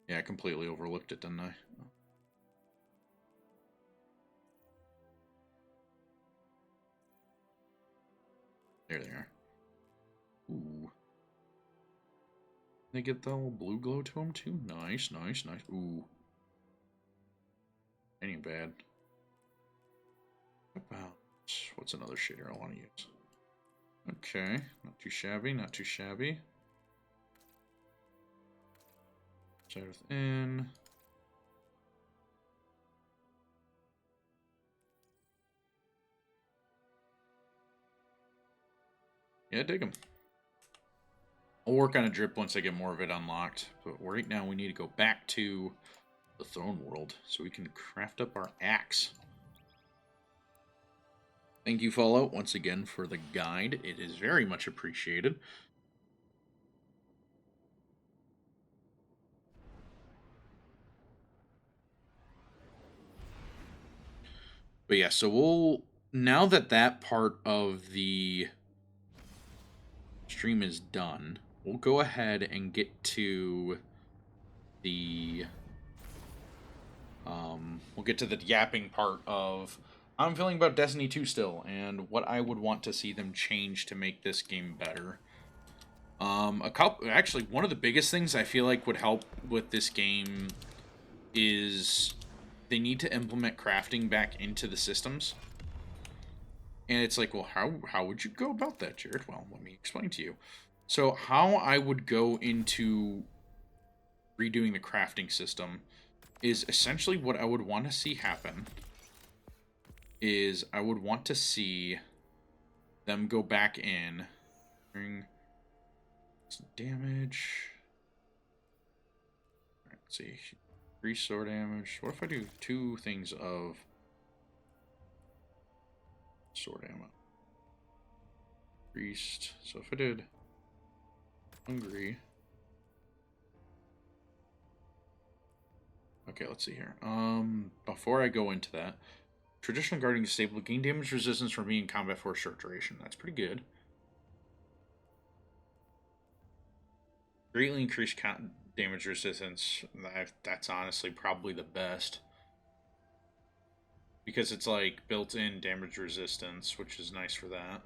Yeah, I completely overlooked it, didn't I? Oh. There they are. Ooh. They get the little blue glow to them too? Nice, nice, nice. Ooh. Ain't bad. About... What's another shader I want to use? Okay. Not too shabby, not too shabby. Shade within. Yeah, dig them. I'll work on a drip once I get more of it unlocked. But right now we need to go back to the throne world so we can craft up our axe. Thank you, Fallout, once again for the guide. It is very much appreciated. But yeah, so we'll... Now that that part of the stream is done, we'll go ahead and get to the we'll get to the yapping part of how I'm feeling about Destiny 2 still, and what I would want to see them change to make this game better. Actually, one of the biggest things I feel like would help with this game is they need to implement crafting back into the systems. And it's like, well, how would you go about that, Jared? Well, let me explain to you. So how I would go into redoing the crafting system is essentially what I would want to see happen is I would want to see them go back in, bring some damage. All right, let's see. 3 sword damage. What if I do 2 things of sword ammo? Increased. So if I did hungry. Okay, let's see here. Before I go into that, traditional guarding is stable. Gain damage resistance from being in combat for a short duration. That's pretty good. Greatly increased damage resistance. That's honestly probably the best. Because it's like built-in damage resistance, which is nice for that.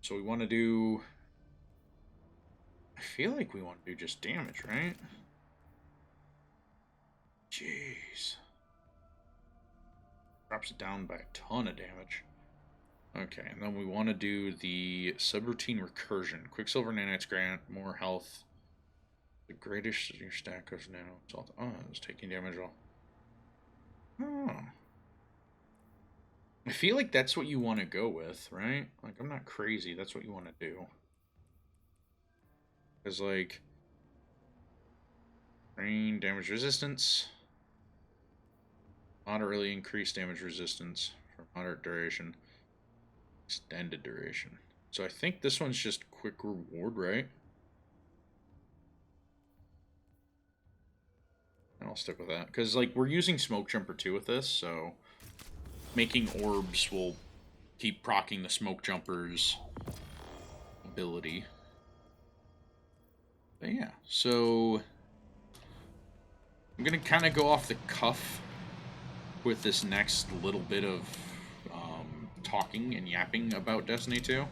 So we want to do... I feel like we want to do just damage, right? Jeez. Drops it down by a ton of damage. Okay, and then we want to do the subroutine recursion. Quicksilver nanites grant more health. The greatest your stack of nano assault. Oh, it's taking damage all. Oh. I feel like that's what you want to go with, right? Like, I'm not crazy. That's what you want to do. Because, like, rain damage resistance. Moderately increased damage resistance for moderate duration. Extended duration. So I think this one's just quick reward, right? And I'll stick with that. Because, like, we're using Smoke Jumper too with this, so making orbs will keep proccing the Smoke Jumper's ability. But yeah, so I'm going to kind of go off the cuff with this next little bit of talking and yapping about Destiny 2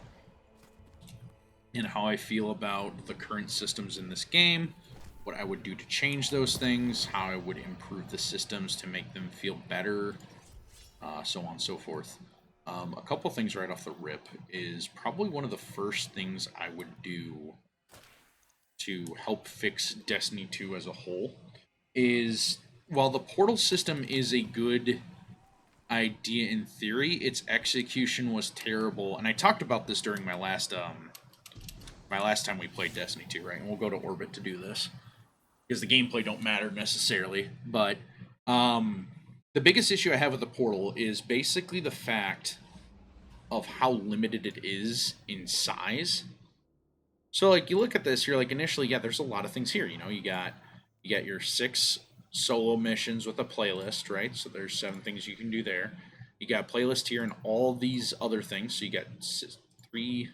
and how I feel about the current systems in this game, what I would do to change those things, how I would improve the systems to make them feel better, so on and so forth. A couple things right off the rip is probably one of the first things I would do to help fix Destiny 2 as a whole is, while the portal system is a good idea in theory, its execution was terrible. And I talked about this during my last time we played Destiny 2, right? And we'll go to Orbit to do this because the gameplay don't matter necessarily. But the biggest issue I have with the portal is basically the fact of how limited it is in size. So, like, you look at this, you're like, initially, yeah, there's a lot of things here. You know, you got your 6 solo missions with a playlist, right? So there's 7 things you can do there. You got a playlist here and all these other things. So you got 3,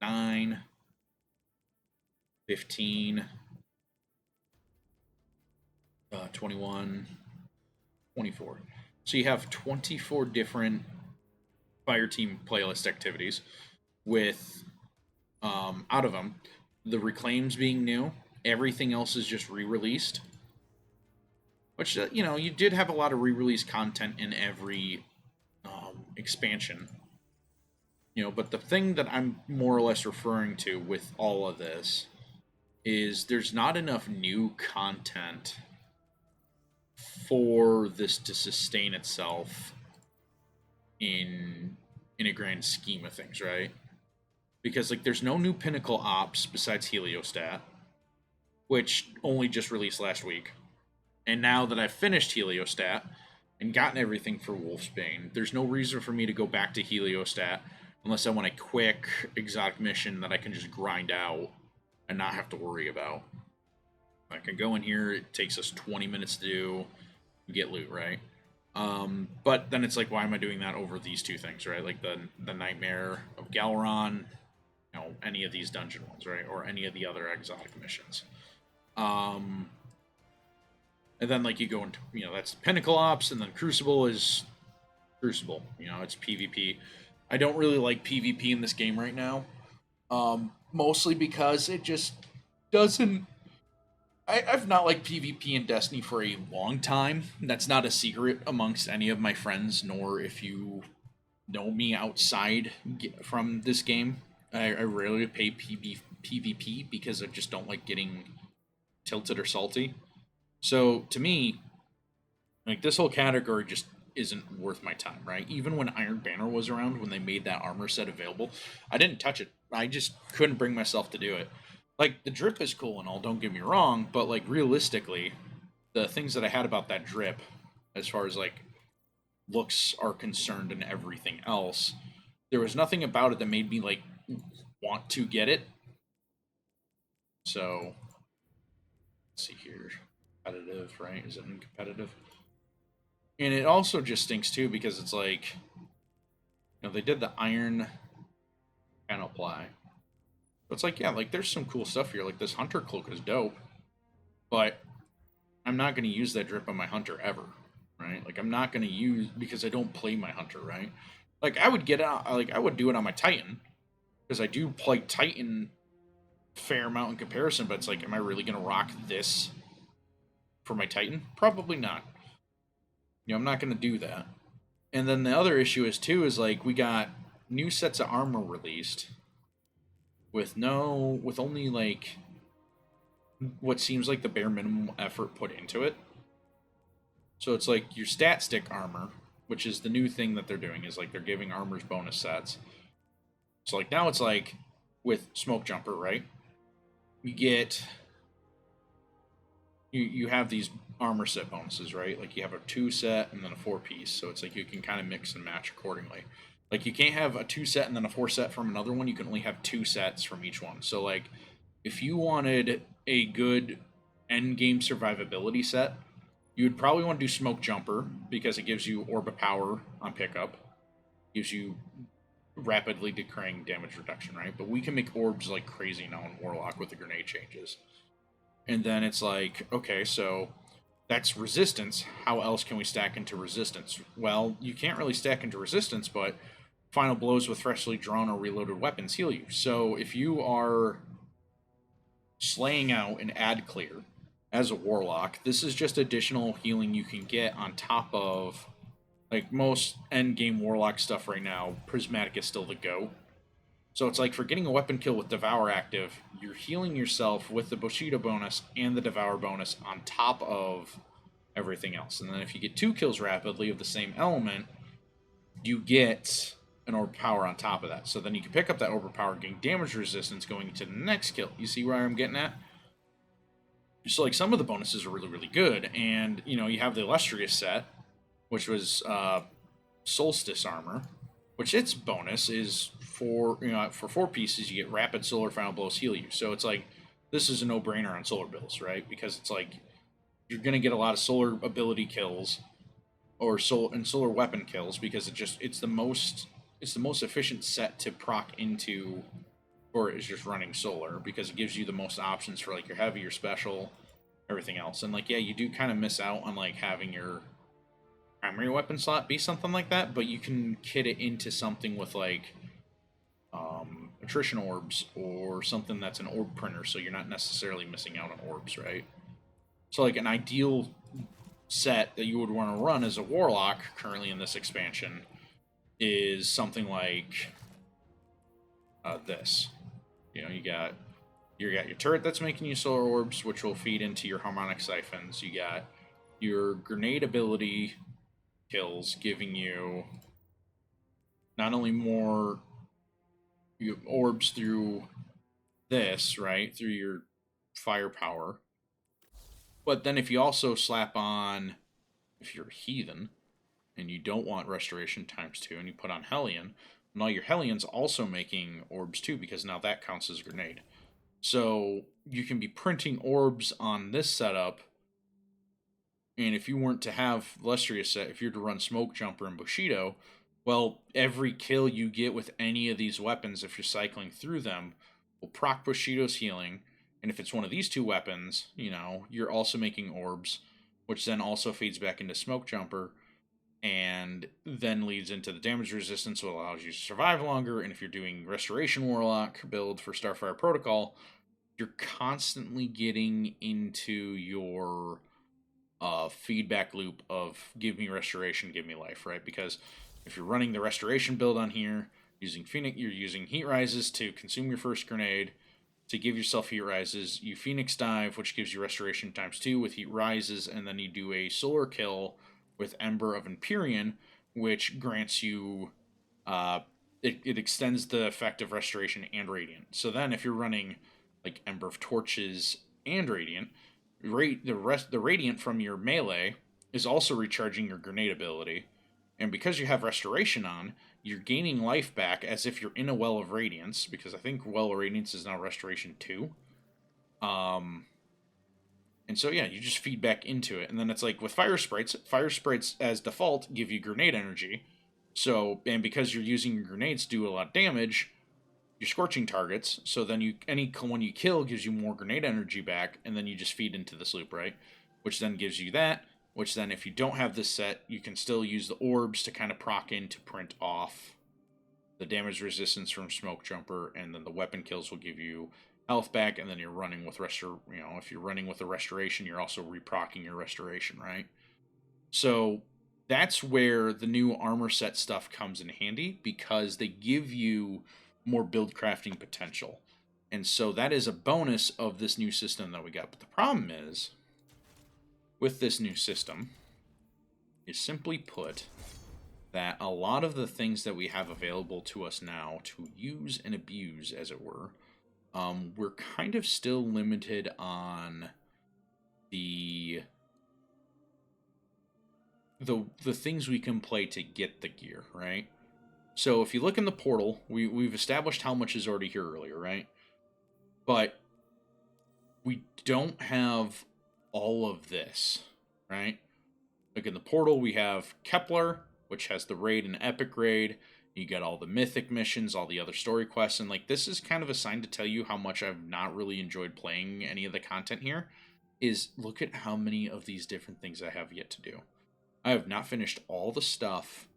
9, 15, 21, 24. So you have 24 different Fireteam playlist activities with, out of them, the Reclaims being new. Everything else is just re-released. Which, you know, you did have a lot of re-release content in every expansion. You know, but the thing that I'm more or less referring to with all of this is there's not enough new content for this to sustain itself in a grand scheme of things, right? Because, like, there's no new pinnacle ops besides Heliostat, which only just released last week. And now that I've finished Heliostat and gotten everything for Wolfsbane, there's no reason for me to go back to Heliostat unless I want a quick exotic mission that I can just grind out and not have to worry about. I can go in here, it takes us 20 minutes to do, get loot, right? But then it's like, why am I doing that over these two things, right? Like the Nightmare of Galron, you know, any of these dungeon ones, right? Or any of the other exotic missions. And then, like, you go into, you know, that's Pinnacle Ops, and then Crucible is Crucible. You know, it's PvP. I don't really like PvP in this game right now. Mostly because it just doesn't... I've not liked PvP in Destiny for a long time. That's not a secret amongst any of my friends, nor if you know me outside from this game. I rarely play PvP because I just don't like getting tilted or salty. So, to me, like, this whole category just isn't worth my time, right? Even when Iron Banner was around, when they made that armor set available, I didn't touch it. I just couldn't bring myself to do it. Like, the drip is cool and all, don't get me wrong, but, like, realistically, the things that I had about that drip, as far as, like, looks are concerned and everything else, there was nothing about it that made me, like, want to get it. So let's see here. Competitive, right? Is it competitive? And it also just stinks too because it's like, they did the iron panel ply. But it's like, yeah, like there's some cool stuff here. Like this hunter cloak is dope, but I'm not going to use that drip on my hunter ever, right? Like I'm not going to use because I don't play my hunter, right? Like I would get out, like I would do it on my Titan because I do play Titan fair amount in comparison. But it's like, am I really going to rock this for my Titan? Probably not. I'm not going to do that. And then the other issue is too is like we got new sets of armor released with only like what seems like the bare minimum effort put into it. So it's like your stat stick armor, which is the new thing that they're doing, is like they're giving armors bonus sets. So like now it's like with Smoke Jumper, right? You get you have these armor set bonuses, right? Like you have a 2 set and then a 4 piece. So it's like you can kind of mix and match accordingly. Like you can't have a 2 set and then a 4 set from another one. You can only have 2 sets from each one. So like if you wanted a good end game survivability set, you would probably want to do Smoke Jumper because it gives you Orb of Power on pickup, gives you rapidly decaying damage reduction, right? But we can make orbs like crazy now in Warlock with the grenade changes. And then it's like, okay, so that's resistance. How else can we stack into resistance? Well, you can't really stack into resistance, but final blows with freshly drawn or reloaded weapons heal you. So if you are slaying out an ad clear as a warlock, this is just additional healing you can get on top of like most end game warlock stuff right now. Prismatic is still the go. So it's like for getting a weapon kill with Devour active, you're healing yourself with the Bushido bonus and the Devour bonus on top of everything else. And then if you get 2 kills rapidly of the same element, you get an Orb Power on top of that. So then you can pick up that Orb Power, gain damage resistance going into the next kill. You see where I'm getting at? So like some of the bonuses are really, really good. And, you have the Illustrious set, which was Solstice Armor, which its bonus is for 4 pieces, you get rapid solar final blows heal you. So it's like this is a no-brainer on solar builds, right? Because it's like you're gonna get a lot of solar ability kills or solar weapon kills because it's the most efficient set to proc into, or is just running solar because it gives you the most options for like your heavy, your special, everything else. And like, yeah, you do kind of miss out on like having your primary weapon slot be something like that, but you can kit it into something with like attrition orbs or something that's an orb printer, so you're not necessarily missing out on orbs, right? So like an ideal set that you would want to run as a warlock currently in this expansion is something like this. You got your turret that's making you solar orbs, which will feed into your harmonic siphons. You got your grenade ability kills, giving you not only more orbs through this, right, through your firepower, but then if you also slap on, if you're a heathen and you don't want restoration ×2 and you put on Hellion, now your Hellion's also making orbs too because now that counts as a grenade. So you can be printing orbs on this setup. And if you weren't to have Illustrious set, if you're to run Smoke Jumper and Bushido, well, every kill you get with any of these weapons, if you're cycling through them, will proc Bushido's healing. And if it's one of these 2 weapons, you're also making orbs, which then also feeds back into Smoke Jumper, and then leads into the damage resistance, so it allows you to survive longer. And if you're doing Restoration Warlock build for Starfire Protocol, you're constantly getting into your feedback loop of give me restoration, give me life, right? Because if you're running the restoration build on here, using Phoenix, you're using heat rises to consume your first grenade, to give yourself heat rises. You Phoenix dive, which gives you restoration ×2 with heat rises, and then you do a solar kill with Ember of Empyrean, which grants you it extends the effect of restoration and radiant. So then if you're running like Ember of Torches and Radiant, the radiant from your melee is also recharging your grenade ability, And because you have restoration on, you're gaining life back as if you're in a well of radiance, because I think well of radiance is now restoration 2. And so yeah, you just feed back into it. And then it's like with fire sprites as default give you grenade energy. So, and because you're using your grenades to do a lot of damage, you're scorching targets. So then any one you kill gives you more grenade energy back, and then you just feed into this loop, right? Which then gives you that, which then if you don't have this set, you can still use the orbs to kind of proc in to print off the damage resistance from Smoke Jumper, and then the weapon kills will give you health back, and then you're running with if you're running with a restoration, you're also reprocking your restoration, right? So that's where the new armor set stuff comes in handy, because they give you more build crafting potential. And so that is a bonus of this new system that we got. But the problem is, with this new system, is simply put, that a lot of the things that we have available to us now to use and abuse, as it were, we're kind of still limited on the things we can play to get the gear, right? So if you look in the portal, we've established how much is already here earlier, right? But we don't have all of this, right? Like in the portal, we have Kepler, which has the raid and epic raid. You get all the mythic missions, all the other story quests, and like this is kind of a sign to tell you how much I've not really enjoyed playing any of the content here. Is look at how many of these different things I have yet to do. I have not finished all the stuff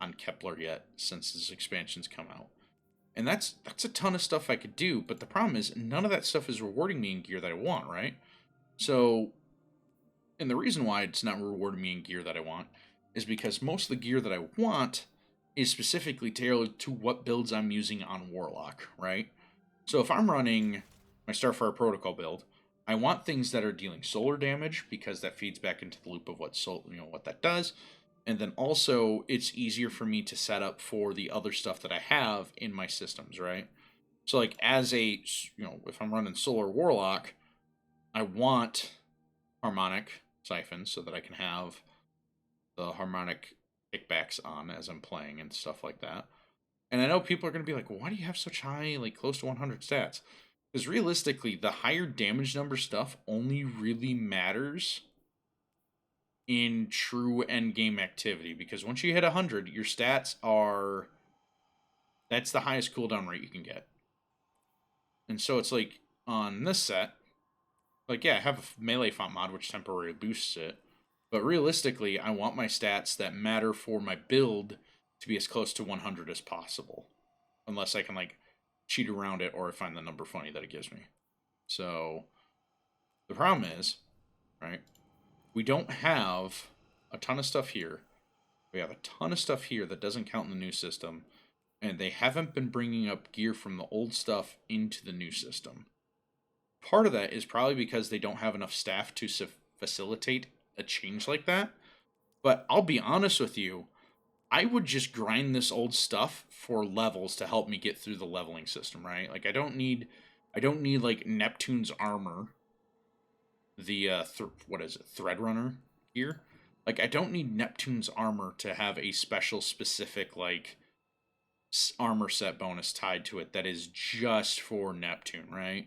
on Kepler yet since this expansion's come out. And that's a ton of stuff I could do, but the problem is none of that stuff is rewarding me in gear that I want, right? So, and the reason why it's not rewarding me in gear that I want is because most of the gear that I want is specifically tailored to what builds I'm using on Warlock, right? So if I'm running my Starfire Protocol build, I want things that are dealing solar damage, because that feeds back into the loop of what that does. And then also it's easier for me to set up for the other stuff that I have in my systems, right? So like as a, if I'm running Solar Warlock, I want harmonic siphons so that I can have the harmonic kickbacks on as I'm playing and stuff like that. And I know people are going to be like, well, why do you have such high, like close to 100 stats? Because realistically, the higher damage number stuff only really matters in true endgame activity. Because once you hit 100, your stats are... That's the highest cooldown rate you can get. And so it's like, on this set, like, yeah, I have a melee font mod, which temporarily boosts it. But realistically, I want my stats that matter for my build to be as close to 100 as possible. Unless I can, like, cheat around it or I find the number funny that it gives me. So, the problem is, right, we don't have a ton of stuff here. We have a ton of stuff here that doesn't count in the new system. And they haven't been bringing up gear from the old stuff into the new system. Part of that is probably because they don't have enough staff to facilitate a change like that. But I'll be honest with you, I would just grind this old stuff for levels to help me get through the leveling system, right? Like I don't need like Neptune's armor, the what is it, Threadrunner gear. Like I don't need Neptune's armor to have a special specific like armor set bonus tied to it that is just for Neptune, right?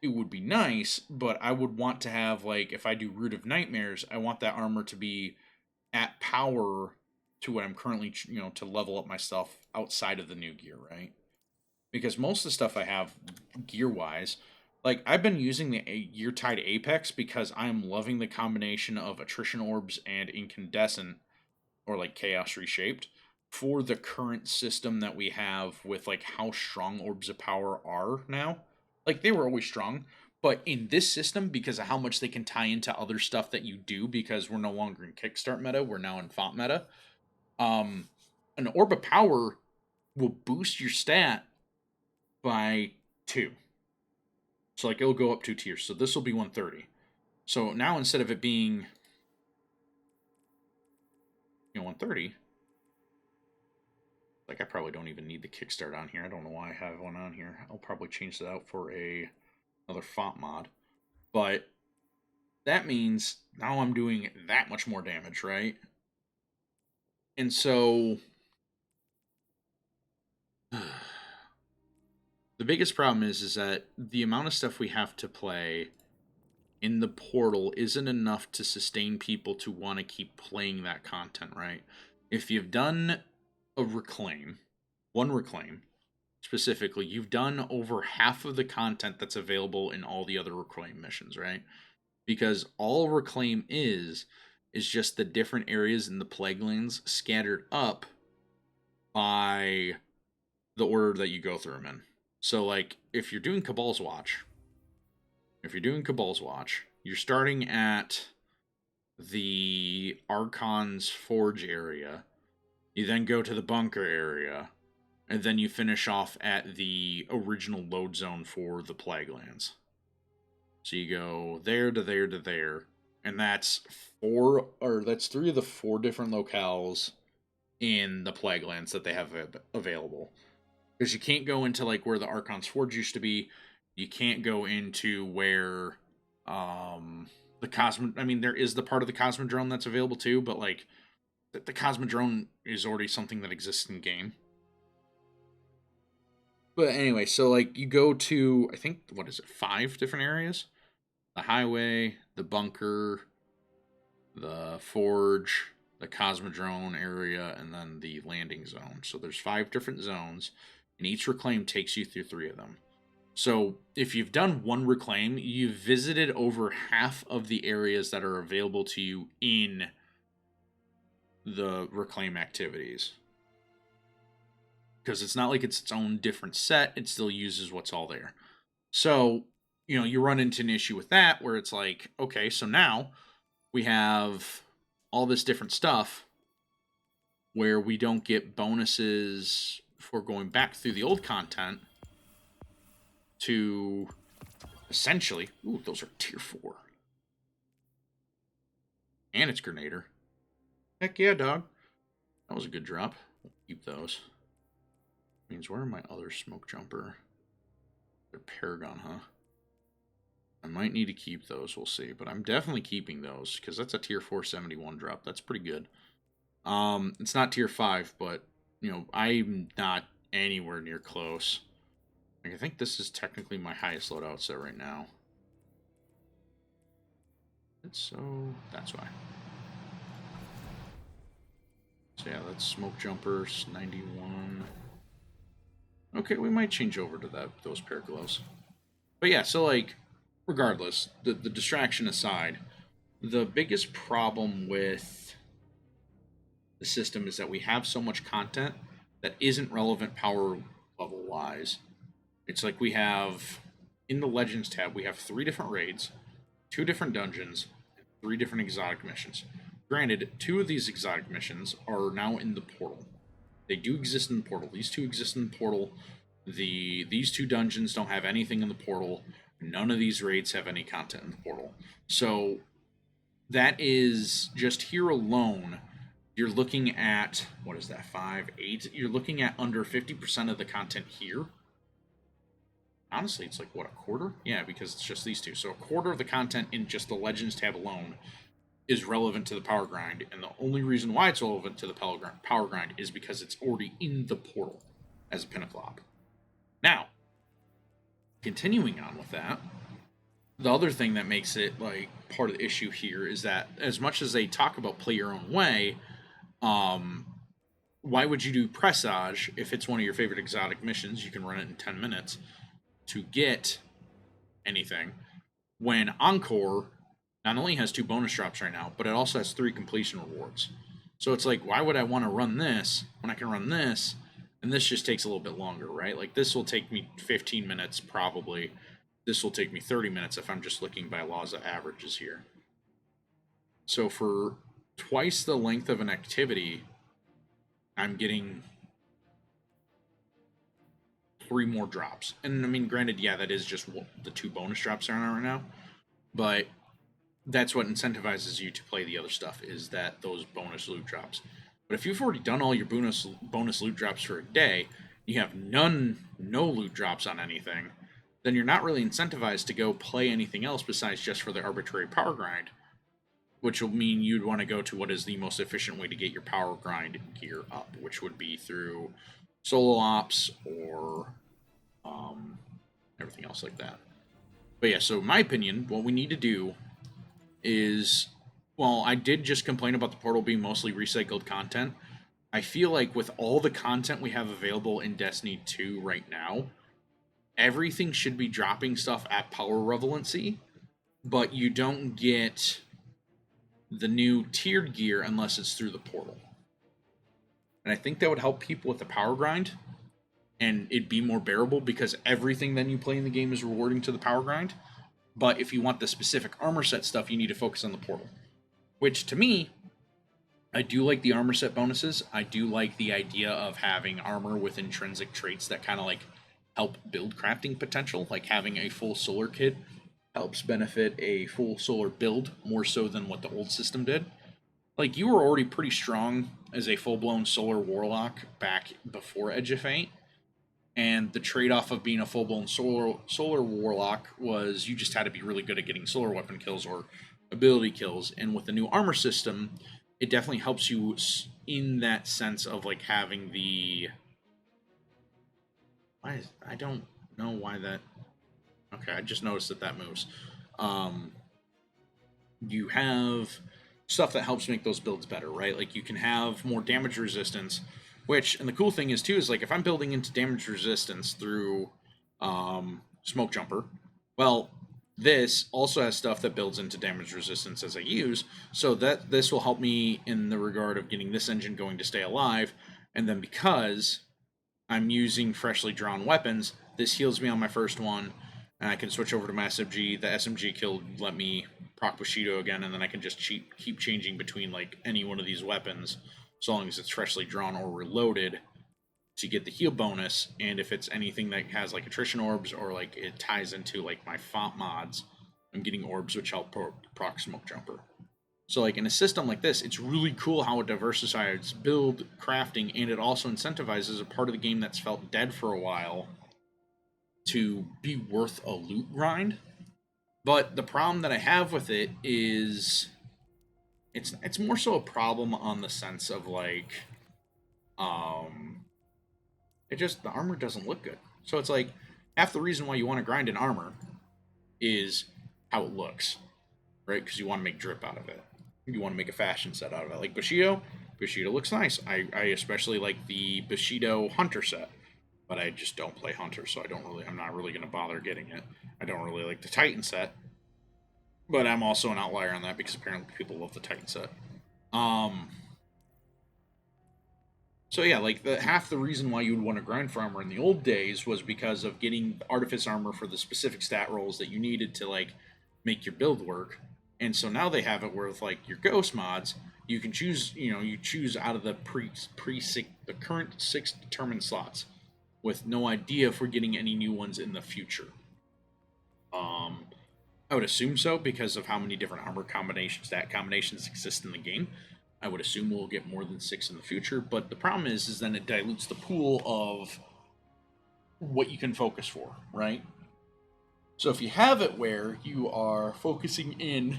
It would be nice, but I would want to have, like, if I do Root of Nightmares, I want that armor to be at power to what I'm currently, to level up my stuff outside of the new gear, right? Because most of the stuff I have gear-wise, like, I've been using the gear-tied Apex because I'm loving the combination of Attrition Orbs and Incandescent, or, like, Chaos Reshaped, for the current system that we have with, like, how strong Orbs of Power are now. Like, they were always strong, but in this system, because of how much they can tie into other stuff that you do, because we're no longer in Kickstart meta, we're now in Font meta, an Orb of Power will boost your stat by 2. So, like, it'll go up 2 tiers. So this will be 130. So now instead of it being, 130, like, I probably don't even need the Kickstart on here. I don't know why I have one on here. I'll probably change that out for another font mod. But that means now I'm doing that much more damage, right? And so the biggest problem is that the amount of stuff we have to play in the portal isn't enough to sustain people to want to keep playing that content, right? If you've done a reclaim, one reclaim specifically, you've done over half of the content that's available in all the other reclaim missions, right? Because all reclaim is just the different areas in the plague lands scattered up by the order that you go through them in. So, like, if you're doing Cabal's Watch, you're starting at the Archon's Forge area. You then go to the bunker area, and then you finish off at the original load zone for the Plaguelands. So you go there to there to there, and that's three of the four different locales in the Plaguelands that they have available. Because you can't go into like where the Archon's Forge used to be. You can't go into where the Cosmo. I mean, there is the part of the Cosmodrome that's available too, but like the Cosmodrome is already something that exists in game. But anyway, so like you go to, I think, what is it, 5 different areas? The highway, the bunker, the forge, the Cosmodrome area, and then the landing zone. So there's 5 different zones, and each reclaim takes you through 3 of them. So if you've done one reclaim, you've visited over half of the areas that are available to you in the reclaim activities. Because it's not like it's its own different set, it still uses what's all there. So, you know, you run into an issue with that where it's like, okay, so now we have all this different stuff where we don't get bonuses for going back through the old content to essentially, ooh, those are tier 4. And it's Grenader. Heck yeah, dog. That was a good drop. We'll keep those. Means where are my other smoke jumper? They're Paragon, huh? I might need to keep those, we'll see. But I'm definitely keeping those, because that's a tier 471 drop. That's pretty good. It's not tier 5, but, you know, I'm not anywhere near close. Like, I think this is technically my highest loadout set right now. So, that's why. So yeah, that's smoke jumpers, 91. Okay, we might change over to those pair of gloves. But yeah, so like, regardless, the distraction aside, the biggest problem with the system is that we have so much content that isn't relevant power level wise. It's like we have, in the Legends tab, we have 3 different raids, 2 different dungeons, 3 different exotic missions. Granted, 2 of these exotic missions are now in the portal. They do exist in the portal. These 2 exist in the portal. These 2 dungeons don't have anything in the portal. None of these raids have any content in the portal. So that is just here alone. You're looking at, what is that, 5, 8? You're looking at under 50% of the content here. Honestly, it's like, what, a quarter? Yeah, because it's just these 2. So a quarter of the content in just the Legends tab alone is relevant to the power grind, and the only reason why it's relevant to the power grind is because it's already in the portal as a pinnacle op. Now, continuing on with that, the other thing that makes it like part of the issue here is that as much as they talk about play your own way, why would you do Presage if it's one of your favorite exotic missions? You can run it in 10 minutes to get anything, when Encore not only has 2 bonus drops right now, but it also has 3 completion rewards. So it's like, why would I want to run this when I can run this? And this just takes a little bit longer, right? Like, this will take me 15 minutes probably. This will take me 30 minutes if I'm just looking by laws of averages here. So for twice the length of an activity, I'm getting 3 more drops. And I mean, granted, yeah, that is just what the 2 bonus drops are on right now. But that's what incentivizes you to play the other stuff, is that those bonus loot drops. But if you've already done all your bonus loot drops for a day, you have no loot drops on anything, then you're not really incentivized to go play anything else besides just for the arbitrary power grind. which will mean you'd want to go to what is the most efficient way to get your power grind gear up, which would be through solo ops or everything else like that. But yeah, so in my opinion, what we need to do is, well, I did just complain about the portal being mostly recycled content. I feel like with all the content we have available in Destiny 2 right now, everything should be dropping stuff at power relevancy, but you don't get the new tiered gear unless it's through the portal. And I think that would help people with the power grind, and it'd be more bearable because everything then you play in the game is rewarding to the power grind. But if you want the specific armor set stuff, you need to focus on the portal. Which, to me, I do like the armor set bonuses. I do like the idea of having armor with intrinsic traits that kind of like help build crafting potential. Like having a full solar kit helps benefit a full solar build more so than what the old system did. Like, you were already pretty strong as a full-blown solar warlock back before Edge of Fate. And the trade-off of being a full-blown solar warlock was you just had to be really good at getting solar weapon kills or ability kills. And with the new armor system, it definitely helps you in that sense of like having the... I don't know why that... Okay, I just noticed that moves. You have stuff that helps make those builds better, right? Like, you can have more damage resistance, which, and the cool thing is too, is like if I'm building into damage resistance through Smoke Jumper, well, this also has stuff that builds into damage resistance as I use, so that this will help me in the regard of getting this engine going to stay alive. And then because I'm using freshly drawn weapons, this heals me on my first one, and I can switch over to my SMG. The SMG kill let me proc Bushido again, and then I can just keep changing between like any one of these weapons, so long as it's freshly drawn or reloaded, to get the heal bonus. And if it's anything that has like attrition orbs or like it ties into like my font mods, I'm getting orbs which help proc Smoke Jumper. So like in a system like this, it's really cool how it diversifies build, crafting, and it also incentivizes a part of the game that's felt dead for a while to be worth a loot grind. But the problem that I have with it is it's more so a problem on the sense of like it just, the armor doesn't look good. So it's like half the reason why you want to grind an armor is how it looks, right? Because you want to make drip out of it. You want to make a fashion set out of it. Like Bushido looks nice. I especially like the Bushido Hunter set, but I just don't play Hunter, so I'm not really going to bother getting it. I don't really like the Titan set, but I'm also an outlier on that because apparently people love the Titan set. So yeah, like half the reason why you would want to grind for armor in the old days was because of getting the Artifice armor for the specific stat rolls that you needed to like make your build work. And so now they have it where with like your ghost mods, you can choose, you choose out of the the current 6 determined slots, with no idea if we're getting any new ones in the future. I would assume so because of how many different armor stat combinations exist in the game. I would assume we'll get more than 6 in the future, but the problem is then it dilutes the pool of what you can focus for, right? So if you have it where you are focusing in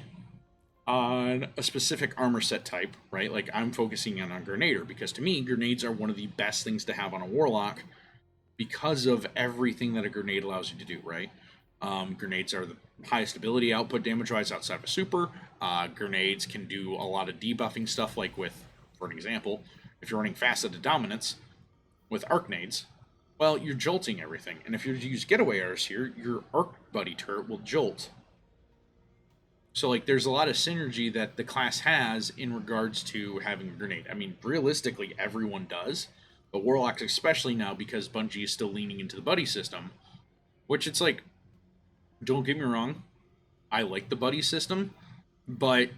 on a specific armor set type, right? Like I'm focusing in on Grenader because to me, grenades are one of the best things to have on a Warlock because of everything that a grenade allows you to do, right? Grenades are the highest ability output damage-wise outside of a super. Grenades can do a lot of debuffing stuff, like with, for an example, if you're running fast at a dominance with arc nades, well, you're jolting everything. And if you use getaway arrows here, your arc buddy turret will jolt. So, like, there's a lot of synergy that the class has in regards to having a grenade. I mean, realistically, everyone does, but Warlocks especially now because Bungie is still leaning into the buddy system, which it's like, don't get me wrong, I like the buddy system, but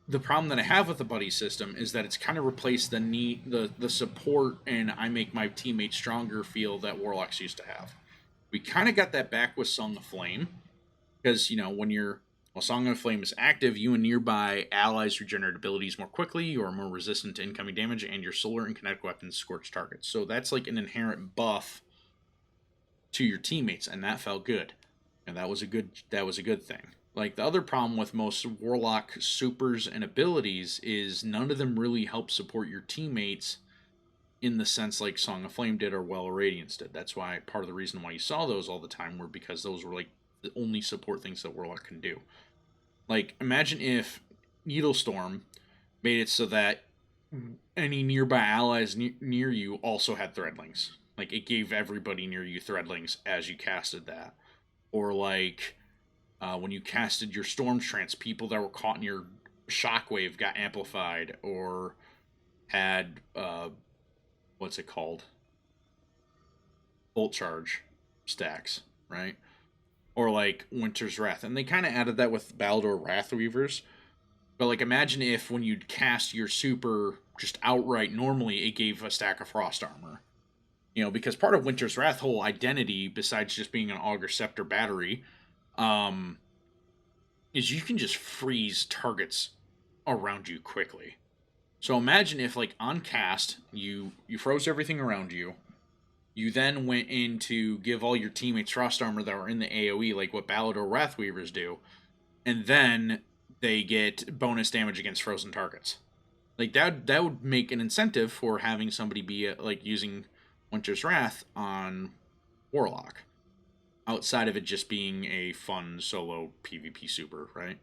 the problem that I have with the buddy system is that it's kind of replaced the support and I make my teammates stronger feel that Warlocks used to have. We kind of got that back with Song of Flame, because, when Song of Flame is active, you and nearby allies regenerate abilities more quickly, you are more resistant to incoming damage, and your solar and kinetic weapons scorch targets. So that's like an inherent buff to your teammates, and that felt good. And that was a good thing. Like, the other problem with most Warlock supers and abilities is none of them really help support your teammates in the sense like Song of Flame did or Well of Radiance did. That's why part of the reason why you saw those all the time were because those were like the only support things that Warlock can do. Like, imagine if Needlestorm made it so that any nearby allies near you also had Threadlings. Like, it gave everybody near you Threadlings as you casted that. Or like when you casted your Storm Trance, people that were caught in your Shockwave got amplified or had what's it called? Bolt Charge stacks, right? Or like Winter's Wrath. And they kind of added that with Baldur Wrathweavers. But like, imagine if when you'd cast your super just outright normally, it gave a stack of Frost Armor. You know, because part of Winter's Wrath whole identity, besides just being an Augur Scepter battery, is you can just freeze targets around you quickly. So imagine if, like, on cast, you froze everything around you. You then went in to give all your teammates Frost Armor that were in the AoE, like what Baldur Wrathweavers do. And then they get bonus damage against frozen targets. Like, that would make an incentive for having somebody be, like, using Winter's Wrath on Warlock. Outside of it just being a fun solo PvP super, right?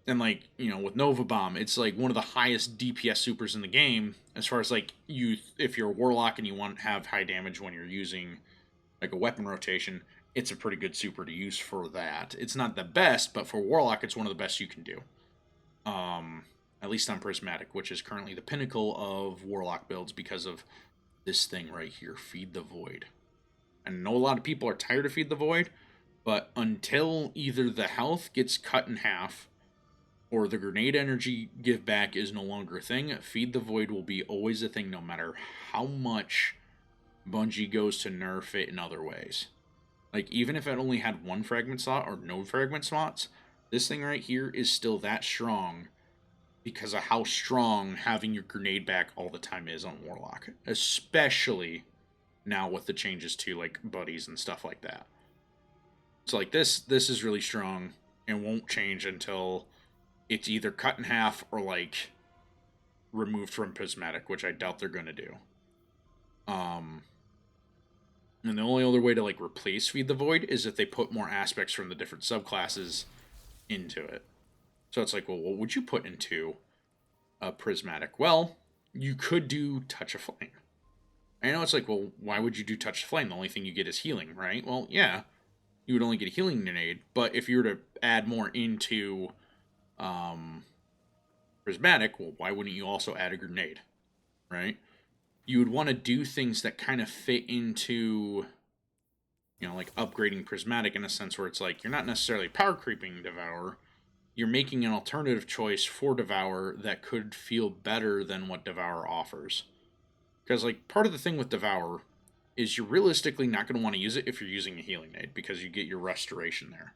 And like, you know, with Nova Bomb, it's like one of the highest DPS supers in the game as far as like if you're a Warlock and you want to have high damage when you're using like a weapon rotation, it's a pretty good super to use for that. It's not the best, but for Warlock, it's one of the best you can do. At least on Prismatic, which is currently the pinnacle of Warlock builds because of this thing right here, Feed the Void. And I know a lot of people are tired of Feed the Void, but until either the health gets cut in half or the grenade energy give back is no longer a thing, Feed the Void will be always a thing no matter how much Bungie goes to nerf it in other ways. Like, even if it only had one fragment slot or no fragment slots, this thing right here is still that strong because of how strong having your grenade back all the time is on Warlock. Especially now with the changes to, like, buddies and stuff like that. So, like, this is really strong and won't change until it's either cut in half or, like, removed from Prismatic, which I doubt they're going to do. And the only other way to, like, replace Feed the Void is if they put more aspects from the different subclasses into it. So it's like, well, what would you put into a Prismatic? Well, you could do Touch of Flame. I know it's like, well, why would you do Touch of Flame? The only thing you get is healing, right? Well, yeah, you would only get a healing grenade, but if you were to add more into Prismatic, well, why wouldn't you also add a grenade, right? You would want to do things that kind of fit into, you know, like upgrading Prismatic in a sense where it's like, you're not necessarily power creeping Devour, you're making an alternative choice for Devour that could feel better than what Devour offers. Because, like, part of the thing with Devour is you're realistically not going to want to use it if you're using a healing nade, because you get your restoration there.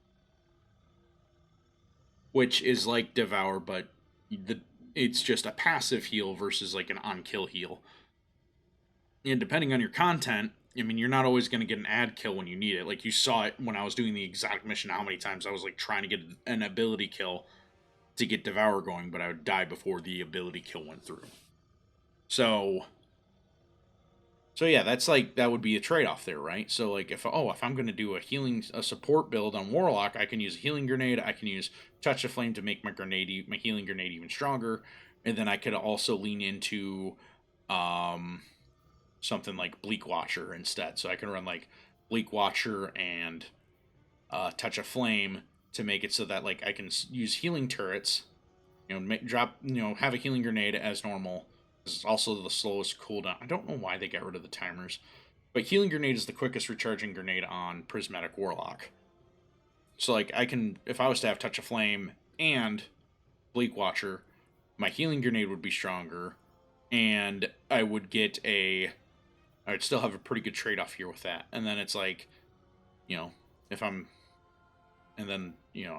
Which is like Devour, but it's just a passive heal versus, like, an on-kill heal. And depending on your content, I mean, you're not always going to get an ad kill when you need it. Like, you saw it when I was doing the exotic mission, how many times I was, like, trying to get an ability kill to get Devour going, but I would die before the ability kill went through. So yeah, that's like, that would be a trade-off there, right? So like, if I'm going to do a support build on Warlock, I can use a healing grenade, I can use Touch of Flame to make my healing grenade even stronger, and then I could also lean into something like Bleak Watcher instead. So I can run like Bleak Watcher and Touch of Flame to make it so that, like, I can use healing turrets, you know, have a healing grenade as normal. This is also the slowest cooldown. I don't know why they got rid of the timers, but healing grenade is the quickest recharging grenade on Prismatic Warlock. So, like, I can, if I was to have Touch of Flame and Bleak Watcher, my healing grenade would be stronger, and I would still have a pretty good trade-off here with that. And then it's like, you know, I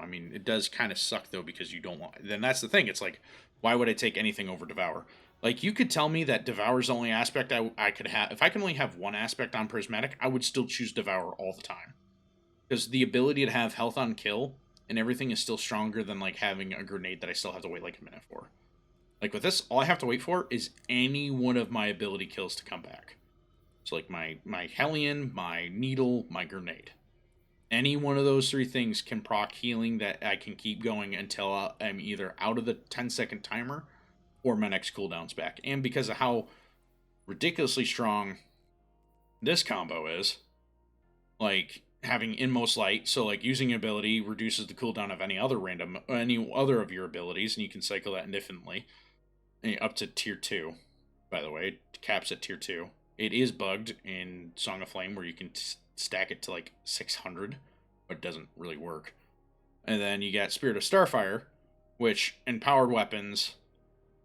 mean, it does kind of suck, though, because you don't want, then that's the thing, it's like, why would I take anything over Devour? Like, you could tell me that Devour's the only aspect I could have. If I can only have one aspect on Prismatic, I would still choose Devour all the time. Because the ability to have health on kill and everything is still stronger than like having a grenade that I still have to wait like a minute for. Like with this, all I have to wait for is any one of my ability kills to come back. So like my Hellion, my Needle, my Grenade. Any one of those three things can proc healing that I can keep going until I'm either out of the 10-second timer or my next cooldown's back. And because of how ridiculously strong this combo is, like having Inmost Light, so like using an ability reduces the cooldown of any other of your abilities, and you can cycle that indefinitely up to tier 2. By the way, it caps at tier 2. It is bugged in Song of Flame where you can stack it to like 600, but it doesn't really work. And then you got Spirit of Starfire, which empowered weapons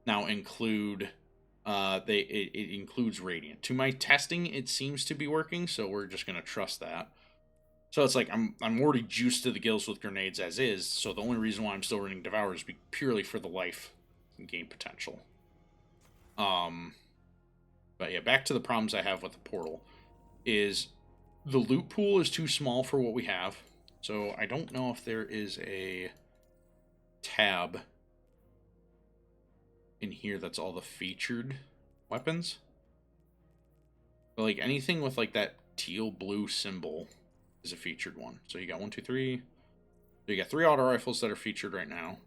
now include it includes Radiant. To my testing, it seems to be working, so we're just gonna trust that. So it's like I'm already juiced to the gills with grenades as is, so the only reason why I'm still running Devour is purely for the life and game potential. But yeah, back to the problems I have with the portal is the loot pool is too small for what we have. So I don't know if there is a tab in here that's all the featured weapons. But like anything with like that teal blue symbol is a featured one. So you got 1, 2, 3. So you got 3 auto rifles that are featured right now.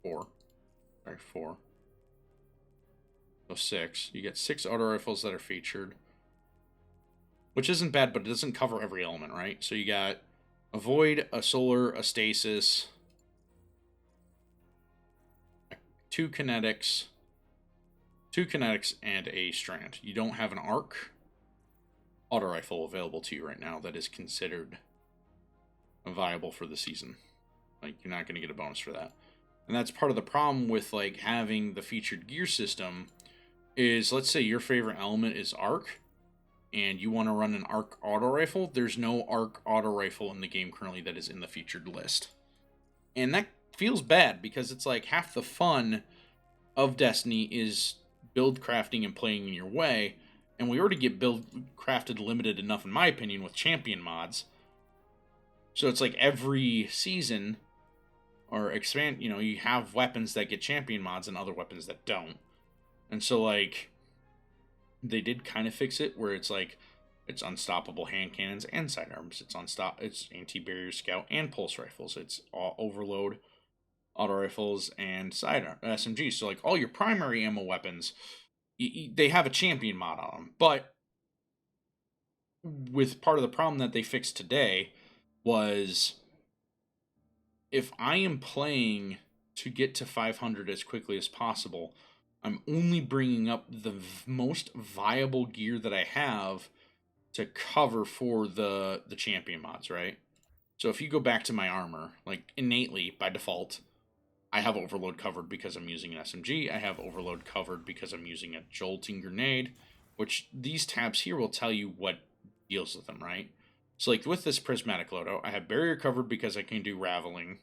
4. Sorry, 4. So 6. You get 6 auto rifles that are featured. Which isn't bad, but it doesn't cover every element, right? So you got a void, a solar, a stasis, 2 kinetics, and a strand. You don't have an arc auto rifle available to you right now that is considered viable for the season. Like, you're not going to get a bonus for that. And that's part of the problem with like having the featured gear system is, let's say your favorite element is arc and you want to run an arc auto rifle. There's no arc auto rifle in the game currently that is in the featured list. And that feels bad because it's like half the fun of Destiny is build crafting and playing in your way. And we already get build crafted limited enough, in my opinion, with champion mods. So it's like every season or expand, you have weapons that get champion mods and other weapons that don't. And so like they did kind of fix it where it's like it's unstoppable hand cannons and sidearms. It's anti-barrier scout and pulse rifles. It's all overload auto rifles and sidearm SMGs. So like all your primary ammo weapons, they have a champion mod on them. But with part of the problem that they fixed today was if I am playing to get to 500 as quickly as possible, I'm only bringing up the most viable gear that I have to cover for the champion mods, right? So if you go back to my armor, like innately by default, I have overload covered because I'm using an SMG. I have overload covered because I'm using a jolting grenade, which these tabs here will tell you what deals with them, right? So like with this prismatic loadout, I have barrier covered because I can do raveling.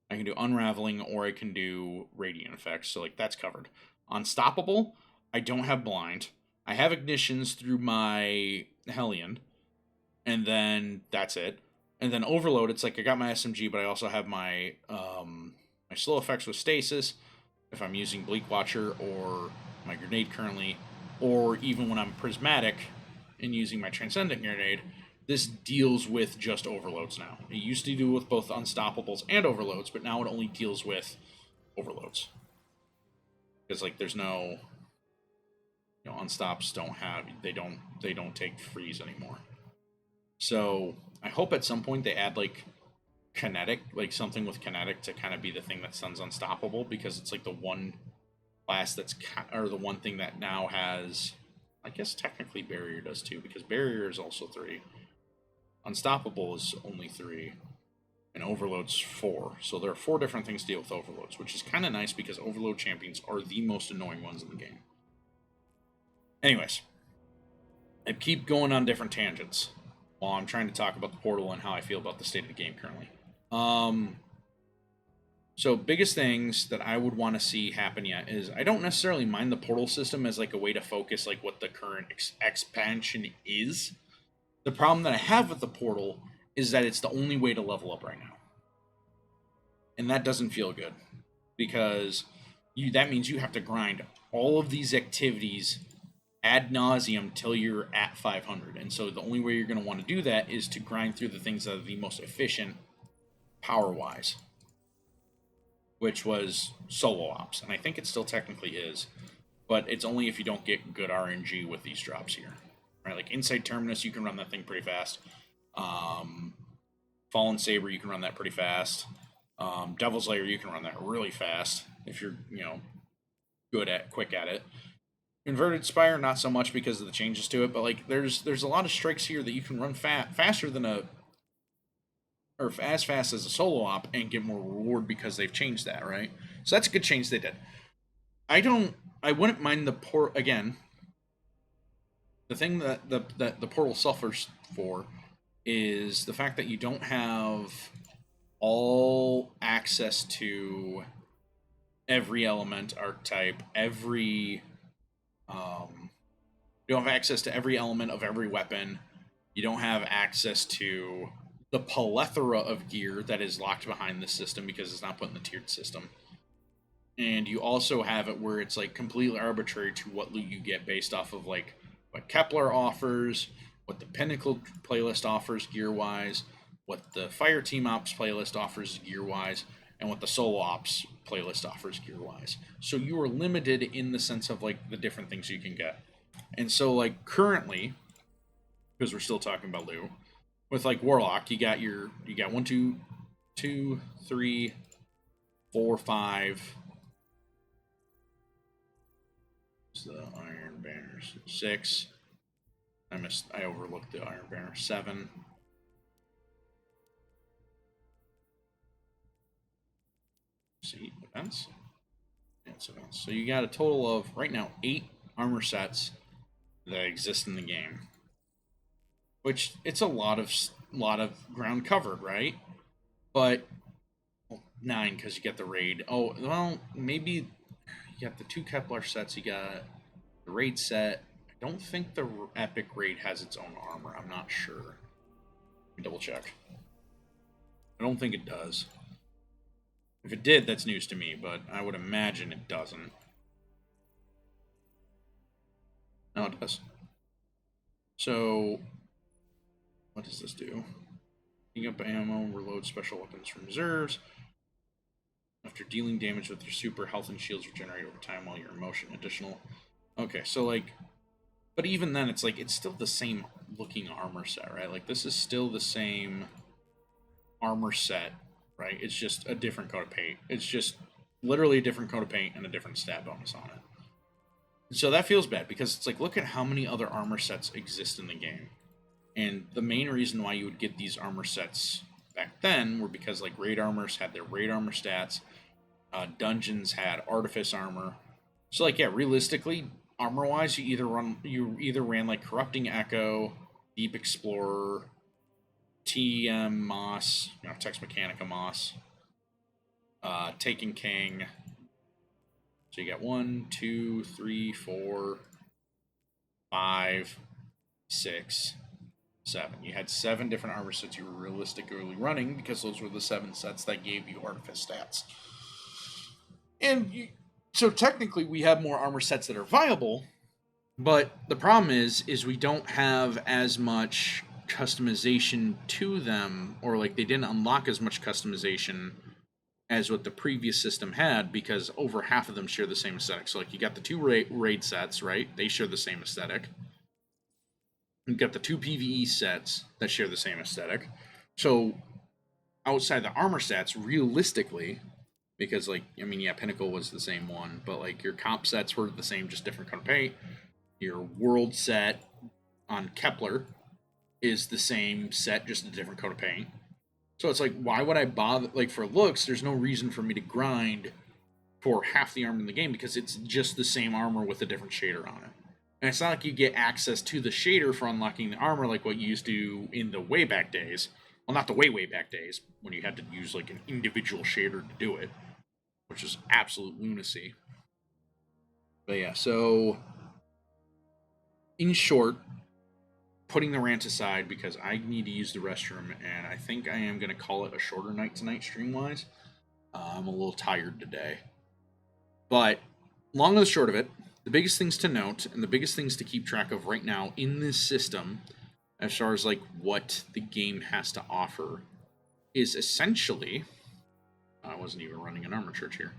I can do unraveling or I can do radiant effects. So like that's covered. Unstoppable, I don't have blind. I have ignitions through my Hellion. And then that's it. And then overload, it's like I got my SMG, but I also have my my slow effects with stasis if I'm using Bleak Watcher or my grenade currently, or even when I'm prismatic and using my transcendent grenade, this deals with just overloads now. It used to do with both unstoppables and overloads, but now it only deals with overloads. Because like there's no unstops they don't take freeze anymore. So I hope at some point they add like kinetic, like something with kinetic to kind of be the thing that stuns unstoppable, because it's like the one class or the one thing that now has, I guess technically barrier does too, because barrier is also 3. Unstoppable is only 3. And overload's 4. So there are 4 different things to deal with overloads, which is kind of nice because overload champions are the most annoying ones in the game. Anyways, I keep going on different tangents while I'm trying to talk about the portal and how I feel about the state of the game currently. So biggest things that I would want to see happen yet is I don't necessarily mind the portal system as like a way to focus like what the current expansion is. The problem that I have with the portal is that it's the only way to level up right now. And that doesn't feel good because that means you have to grind all of these activities ad nauseum till you're at 500. And so the only way you're going to want to do that is to grind through the things that are the most efficient power-wise, which was solo ops. And I think it still technically is, but it's only if you don't get good RNG with these drops here. Right? Like Inside Terminus, you can run that thing pretty fast. Fallen Saber, you can run that pretty fast. Devil's Lair, you can run that really fast if you're, quick at it. Inverted Spire, not so much because of the changes to it, but like there's a lot of strikes here that you can run faster than or as fast as a solo op and get more reward because they've changed that, right? So that's a good change they did. I wouldn't mind the port again. The thing that the portal suffers for is the fact that you don't have all access to every element archetype, you don't have access to every element of every weapon. You don't have access to the plethora of gear that is locked behind this system because it's not put in the tiered system. And you also have it where it's like completely arbitrary to what loot you get based off of like what Kepler offers, what the Pinnacle playlist offers gear-wise, what the Fire Team Ops playlist offers gear-wise, and what the Solo Ops playlist offers gear-wise. So you are limited in the sense of like the different things you can get. And so like currently, because we're still talking about loot, with like Warlock, you got 1, 2, 3, 4, 5. It's the Iron Banners. 6. I overlooked the Iron Banner. 7. See events. Yeah, it's events. So you got a total of right now 8 armor sets that exist in the game, which it's a lot of ground covered, right? But 9 because you get the raid. Oh well, maybe you got the 2 Kepler sets. You got the raid set. I don't think the epic raid has its own armor. I'm not sure. Let me double check. I don't think it does. If it did, that's news to me, but I would imagine it doesn't. No, it does. So, what does this do? Picking up ammo, reload special weapons from reserves. After dealing damage with your super, health and shields regenerate over time while you're in motion. Additional. Okay, so like, but even then, it's like it's still the same looking armor set, right? Like this is still the same armor set, right? It's just a different coat of paint. It's just literally a different coat of paint and a different stat bonus on it. And so that feels bad because it's like, look at how many other armor sets exist in the game. And the main reason why you would get these armor sets back then were because like raid armors had their raid armor stats, dungeons had artifice armor. So like, yeah, realistically, armor wise, you either ran like Corrupting Echo, Deep Explorer, TM Moss, Tex Mechanica Moss, Taken King. So you got 1, 2, 3, 4, 5, 6, 7. You had 7 different armor sets you were realistically running because those were the 7 sets that gave you artifice stats. And so technically we have more armor sets that are viable, but the problem is we don't have as much customization to them, or like they didn't unlock as much customization as what the previous system had, because over half of them share the same aesthetic. So like you got the 2 raid sets, right? They share the same aesthetic. You've got the 2 PvE sets that share the same aesthetic. So outside the armor stats, realistically, because like, I mean, yeah, Pinnacle was the same one, but like your comp sets were the same, just different color paint. Your world set on Kepler is the same set, just a different coat of paint. So it's like, why would I bother? Like for looks, there's no reason for me to grind for half the armor in the game because it's just the same armor with a different shader on it. And it's not like you get access to the shader for unlocking the armor like what you used to in the way back days. Well, not the way back days when you had to use like an individual shader to do it, which is absolute lunacy. But yeah, so in short, putting the rant aside because I need to use the restroom, and I think I am going to call it a shorter night tonight stream-wise. I'm a little tired today. But long and the short of it, the biggest things to note and the biggest things to keep track of right now in this system, as far as like what the game has to offer, is essentially. I wasn't even running an armor church here.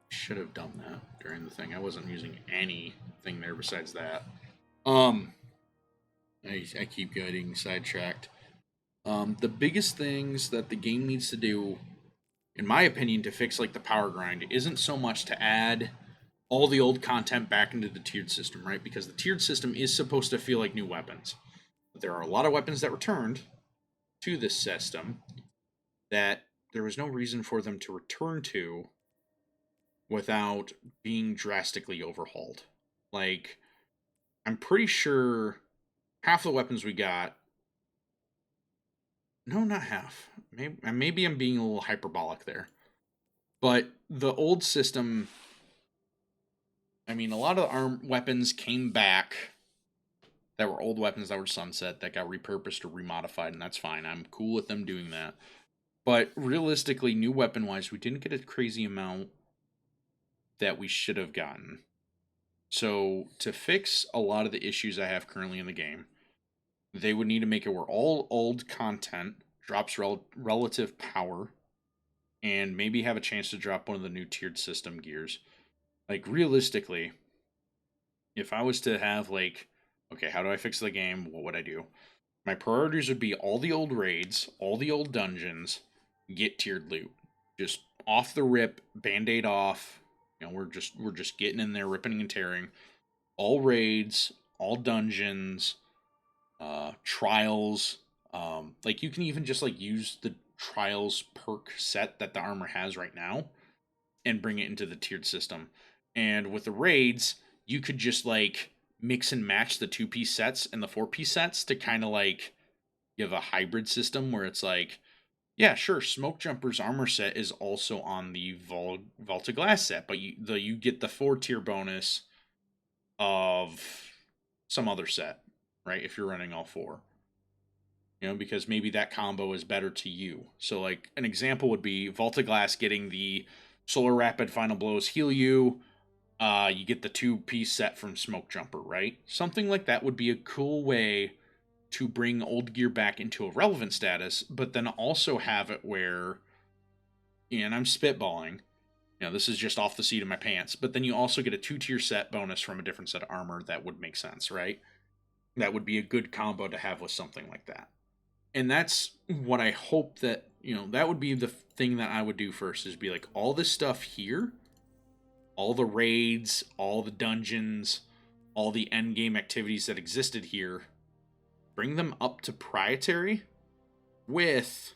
Should have done that during the thing. I wasn't using anything there besides that. Um, I keep getting sidetracked. The biggest things that the game needs to do, in my opinion, to fix like the power grind, isn't so much to add all the old content back into the tiered system, right? Because the tiered system is supposed to feel like new weapons. But there are a lot of weapons that returned to this system that there was no reason for them to return to without being drastically overhauled. Like, I'm pretty sure half the weapons we got. No, not half. Maybe I'm being a little hyperbolic there. But the old system, I mean, a lot of the weapons came back that were old weapons that were sunset that got repurposed or remodified, and that's fine. I'm cool with them doing that. But realistically, new weapon wise, we didn't get a crazy amount that we should have gotten. So, to fix a lot of the issues I have currently in the game, they would need to make it where all old content drops relative power and maybe have a chance to drop one of the new tiered system gears. Like, realistically, if I was to have, like, okay, how do I fix the game? What would I do? My priorities would be all the old raids, all the old dungeons, get tiered loot. Just off the rip, band-aid off. You know, we're just getting in there, ripping and tearing. All raids, all dungeons, trials. Like you can even just like use the trials perk set that the armor has right now and bring it into the tiered system. And with the raids, you could just like mix and match the 2-piece sets and the 4-piece sets to kind of like give a hybrid system where it's like, yeah, sure, Smoke Jumper's armor set is also on the Vault of Glass set, but you get the 4-tier bonus of some other set, right? If you're running all 4. You know, because maybe that combo is better to you. So, like, an example would be Vault of Glass getting the Solar Rapid Final Blows heal you. You get the 2-piece set from Smoke Jumper, right? Something like that would be a cool way to bring old gear back into a relevant status, but then also have it where, and I'm spitballing, you know, this is just off the seat of my pants, but then you also get a 2-tier set bonus from a different set of armor. That would make sense, right? That would be a good combo to have with something like that. And that's what I hope that, you know, that would be the thing that I would do first, is be like, all this stuff here, all the raids, all the dungeons, all the end game activities that existed here, bring them up to proprietary with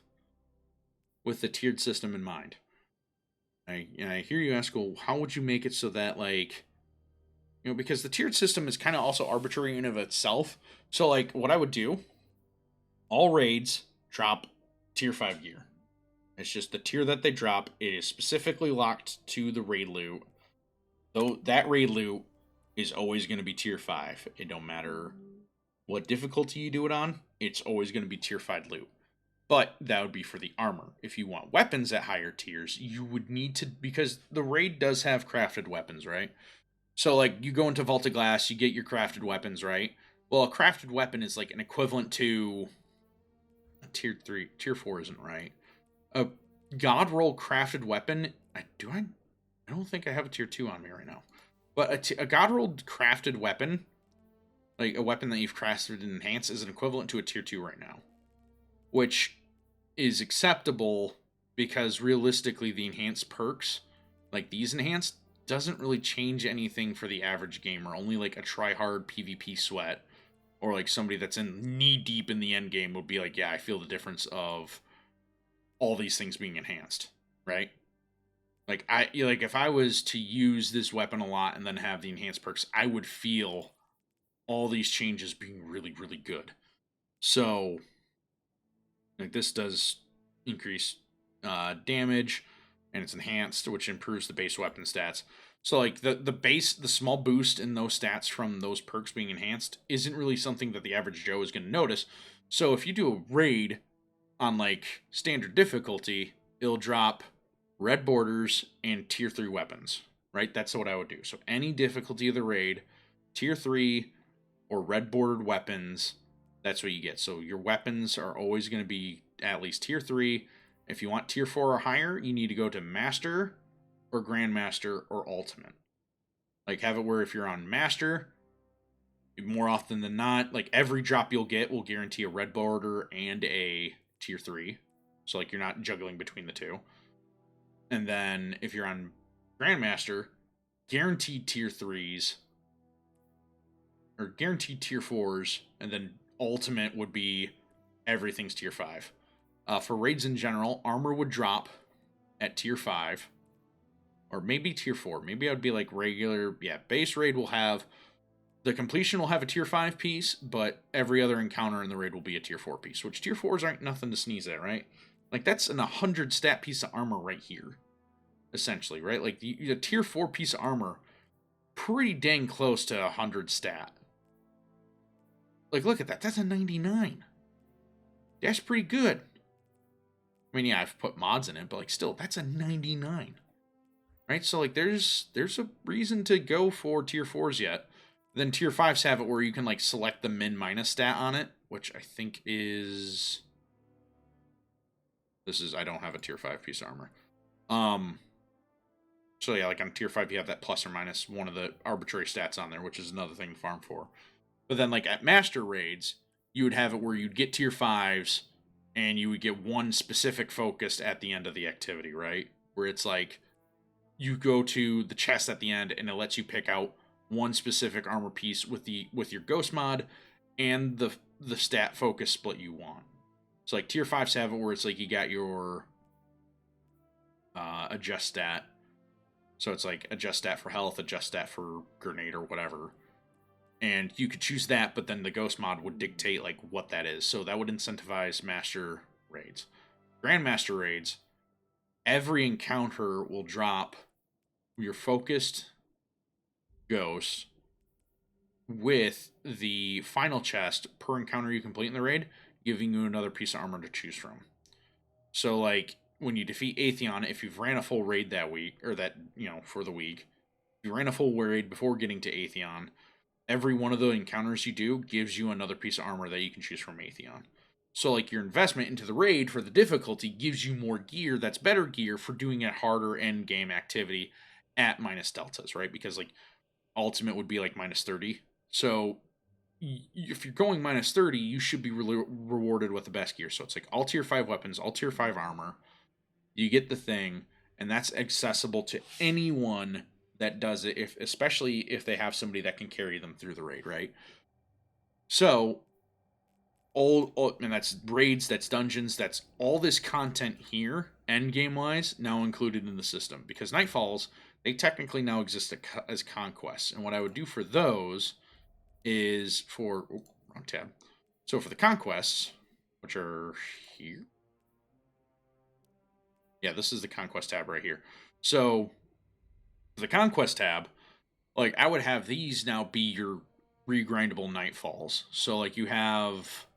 the tiered system in mind. I hear you ask, well, how would you make it so that, like, you know, because the tiered system is kind of also arbitrary in of itself. So, like, what I would do, all raids drop tier 5 gear. It's just the tier that they drop. It is specifically locked to the raid loot. Though that raid loot is always going to be tier 5. It don't matter what difficulty you do it on, it's always going to be tier 5 loot. But that would be for the armor. If you want weapons at higher tiers, you would need to, because the raid does have crafted weapons, right? So, like, you go into Vault of Glass, you get your crafted weapons, right? Well, a crafted weapon is like an equivalent to tier 3, tier 4 isn't right. A God roll crafted weapon, I don't think I have a tier 2 on me right now. But a God rolled crafted weapon, like a weapon that you've crafted and enhanced, is an equivalent to a tier 2 right now. Which is acceptable because realistically the enhanced perks, like these enhanced, doesn't really change anything for the average gamer. Only like a try-hard PvP sweat, or like somebody that's in knee-deep in the end game would be like, yeah, I feel the difference of all these things being enhanced, right? Like, if I was to use this weapon a lot and then have the enhanced perks, I would feel all these changes being really, really good. So, like, this does increase damage, and it's enhanced, which improves the base weapon stats. So, like, the small boost in those stats from those perks being enhanced isn't really something that the average Joe is going to notice. So, if you do a raid on like standard difficulty, it'll drop red borders and tier 3 weapons, right? That's what I would do. So any difficulty of the raid, tier 3 or red bordered weapons, that's what you get. So your weapons are always going to be at least tier 3. If you want tier 4 or higher, you need to go to master or grandmaster or ultimate. Like have it where if you're on master, more often than not, like every drop you'll get will guarantee a red border and a tier 3. So like you're not juggling between the two. And then if you're on grandmaster, guaranteed tier 3s or guaranteed tier 4s, and then ultimate would be everything's tier 5. For raids in general, armor would drop at tier 5 or maybe tier 4. Maybe I would be like regular, base raid will have the completion will have a tier 5 piece, but every other encounter in the raid will be a tier 4 piece, which tier 4s aren't nothing to sneeze at, right? Like, that's an 100 stat piece of armor right here, essentially, right? Like, the tier 4 piece of armor, pretty dang close to 100 stat. Like, look at that. That's a 99. That's pretty good. I mean, yeah, I've put mods in it, but, like, still, that's a 99. Right? So, like, there's a reason to go for tier 4s yet. Then tier 5s have it where you can like select the min-minus stat on it, which I think is... I don't have a tier 5 piece of armor. So yeah, like on tier 5 you have that plus or minus one of the arbitrary stats on there, which is another thing to farm for. But then like at master raids, you would have it where you'd get tier 5s and you would get one specific focused at the end of the activity, right? Where it's like you go to the chest at the end and it lets you pick out one specific armor piece with your ghost mod and the stat focus split you want. So like tier 5s have it where it's like you got your adjust stat. So it's like adjust stat for health, adjust stat for grenade or whatever. And you could choose that, but then the ghost mod would dictate like what that is. So that would incentivize master raids. Grandmaster raids, every encounter will drop your focused ghost with the final chest per encounter you complete in the raid, giving you another piece of armor to choose from. So like when you defeat Atheon, if you've ran a full raid that week, or that, for the week, if you ran a full raid before getting to Atheon, every one of the encounters you do gives you another piece of armor that you can choose from Atheon. So like your investment into the raid for the difficulty gives you more gear that's better gear for doing a harder end game activity at minus deltas, right? Because like ultimate would be like minus 30. So if you're going minus 30, you should be really rewarded with the best gear. So it's like all tier 5 weapons, all tier 5 armor. You get the thing, and that's accessible to anyone that does it, especially if they have somebody that can carry them through the raid, right? So, and that's raids, that's dungeons, that's all this content here, end game wise, now included in the system. Because Nightfalls, they technically now exist as conquests. And what I would do for those is wrong tab. So for the conquests, which are here. Yeah, this is the conquest tab right here. So for the conquest tab, like I would have these now be your regrindable Nightfalls. So like you have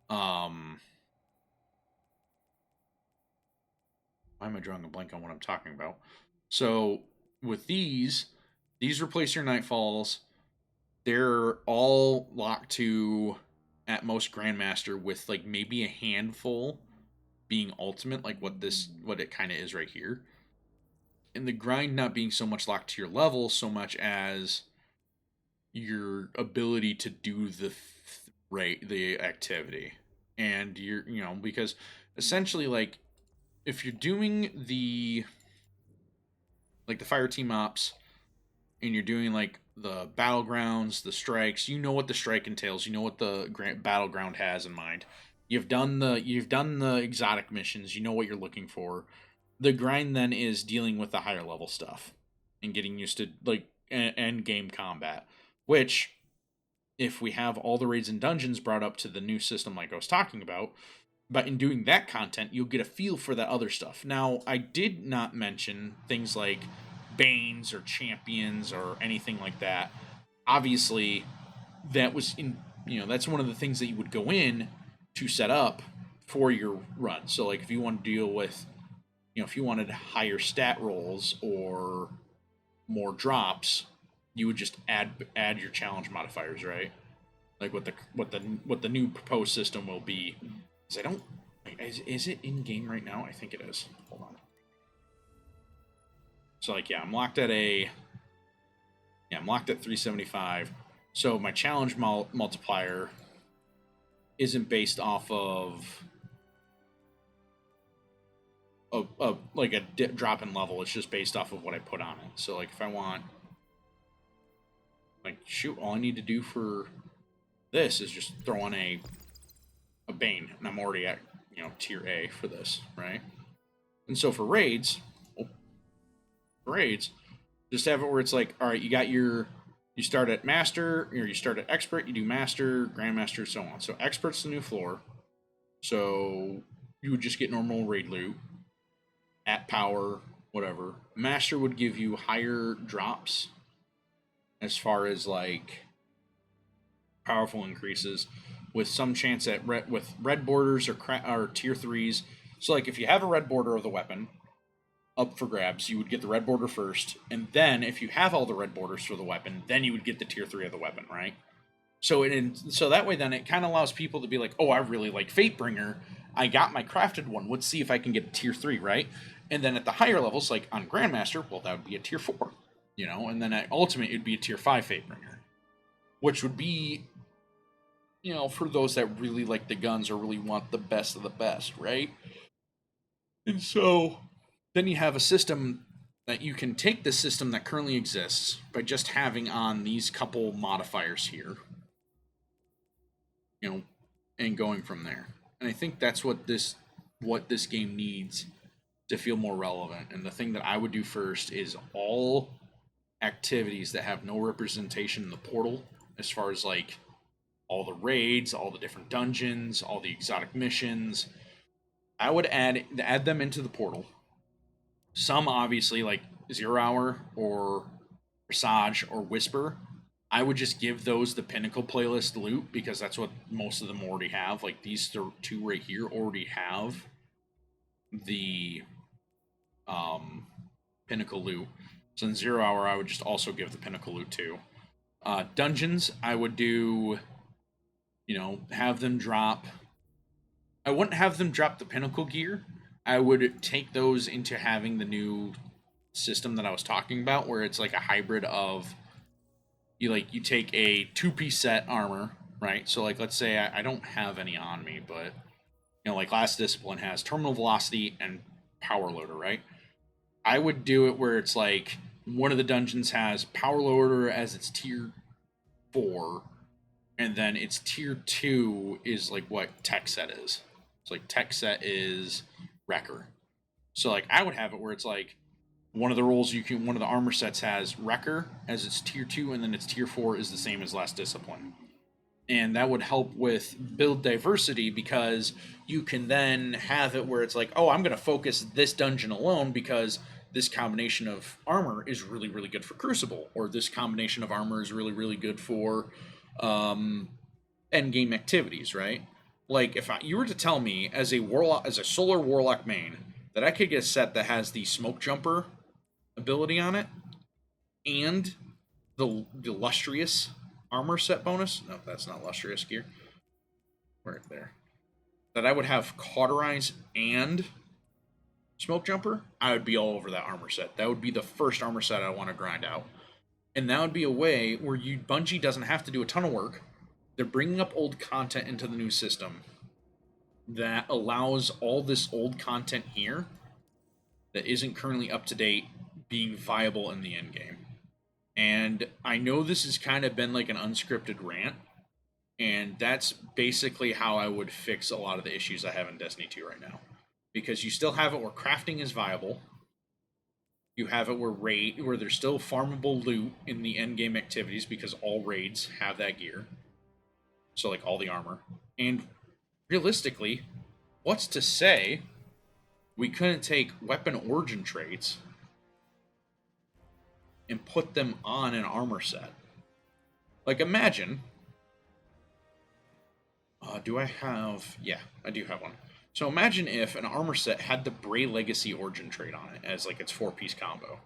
why am I drawing a blank on what I'm talking about? So with these replace your Nightfalls. They're all locked to at most Grandmaster with like maybe a handful being ultimate, like what it kind of is right here. And the grind not being so much locked to your level so much as your ability to do the activity. And because essentially like if you're doing the fire team ops and you're doing like the battlegrounds, the strikes, you know what the strike entails, you know what the battleground has in mind. You've done the exotic missions, you know what you're looking for. The grind then is dealing with the higher level stuff and getting used to like end game combat, which if we have all the raids and dungeons brought up to the new system like I was talking about, but in doing that content, you'll get a feel for that other stuff. Now, I did not mention things like Banes or Champions or anything like that. Obviously, that was that's one of the things that you would go in to set up for your run. So like if you want to deal with, if you wanted higher stat rolls or more drops, you would just add your challenge modifiers, right? Like what the new proposed system will be. Is I don't is it in game right now? I think it is. Hold on. So like I'm locked at 375. So my challenge multiplier isn't based off of like a drop in level. It's just based off of what I put on it. So like if I want, like, shoot, all I need to do for this is just throw on a Bane, and I'm already at tier A for this, right? And so for raids, just have it where it's like, all right, you start at master, or you start at expert, you do master, grandmaster, so on. So expert's the new floor. So you would just get normal raid loot at power, whatever. Master would give you higher drops as far as like powerful increases, with some chance at with red borders or tier 3s. So like if you have a red border of the weapon up for grabs, you would get the red border first, and then if you have all the red borders for the weapon, then you would get the tier 3 of the weapon, right? So so that way then it kind of allows people to be like, oh, I really like Fatebringer, I got my crafted one, let's see if I can get a tier 3, right? And then at the higher levels, like on Grandmaster, well, that would be a tier 4, and then at Ultimate, it'd be a tier 5 Fatebringer, which would be, for those that really like the guns or really want the best of the best, right? And so then you have a system that you can take the system that currently exists by just having on these couple modifiers here, and going from there. And I think that's what this game needs to feel more relevant. And the thing that I would do first is all activities that have no representation in the portal, as far as like all the raids, all the different dungeons, all the exotic missions, I would add them into the portal. Some obviously like 0 Hour or Presage or Whisper, I would just give those the Pinnacle playlist loot, because that's what most of them already have. Like these two right here already have the Pinnacle loot. So in 0 Hour, I would just also give the Pinnacle loot too. Dungeons, I would do, have them drop. I wouldn't have them drop the Pinnacle gear. I would take those into having the new system that I was talking about, where it's like a hybrid of you take a 2-piece set armor, right? So like let's say I don't have any on me, but like Last Discipline has terminal velocity and power loader, right? I would do it where it's like one of the dungeons has power loader as its tier 4, and then its tier 2 is like what tech set is. So like tech set is Wrecker. So like I would have it where it's like one of the armor sets has Wrecker as its tier 2, and then its tier 4 is the same as Last Discipline. And that would help with build diversity, because you can then have it where it's like, oh, I'm going to focus this dungeon alone because this combination of armor is really, really good for Crucible, or this combination of armor is really, really good for end game activities, right? Like if you were to tell me as a solar warlock main that I could get a set that has the smoke jumper ability on it and the lustrous armor set bonus, no, that's not lustrous gear, right there, that I would have cauterize and smoke jumper, I would be all over that armor set. That would be the first armor set I want to grind out. And that would be a way where Bungie doesn't have to do a ton of work. They're bringing up old content into the new system that allows all this old content here that isn't currently up to date being viable in the end game. And I know this has kind of been like an unscripted rant, and that's basically how I would fix a lot of the issues I have in Destiny 2 right now. Because you still have it where crafting is viable. You have it where there's still farmable loot in the end game activities, because all raids have that gear. So like all the armor. And realistically, what's to say we couldn't take weapon origin traits and put them on an armor set? Like imagine, do I have, yeah, I do have one. So imagine if an armor set had the Bray Legacy Origin trait on it as like its 4-piece combo.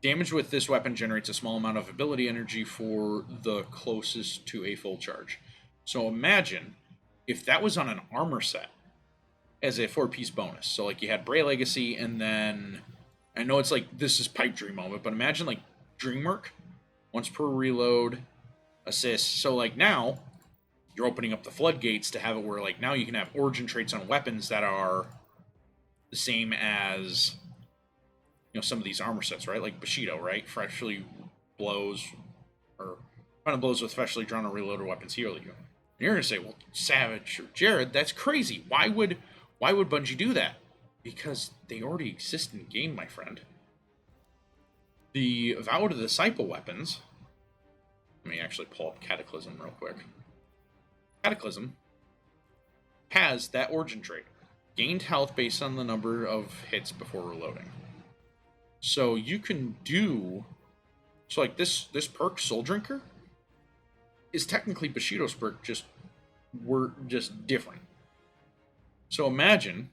Damage with this weapon generates a small amount of ability energy for the closest to a full charge. So imagine if that was on an armor set as a 4-piece bonus. So like you had Bray Legacy, and then I know it's like this is pipe dream moment, but imagine like Dream Work, once per reload, assist. So like now you're opening up the floodgates to have it where like now you can have origin traits on weapons that are the same as some of these armor sets, right? Like Bushido, right? Freshly blows or final blows with freshly drawn or reloaded weapons heal you. And you're gonna say, well, Savage or Jared, that's crazy. Why would Bungie do that? Because they already exist in game, my friend. The Vow to Disciple weapons. Let me actually pull up Cataclysm real quick. Cataclysm has that origin trait. Gained health based on the number of hits before reloading. So you can do... So like this perk, Soul Drinker, is technically Bushido's perk, just different. So imagine,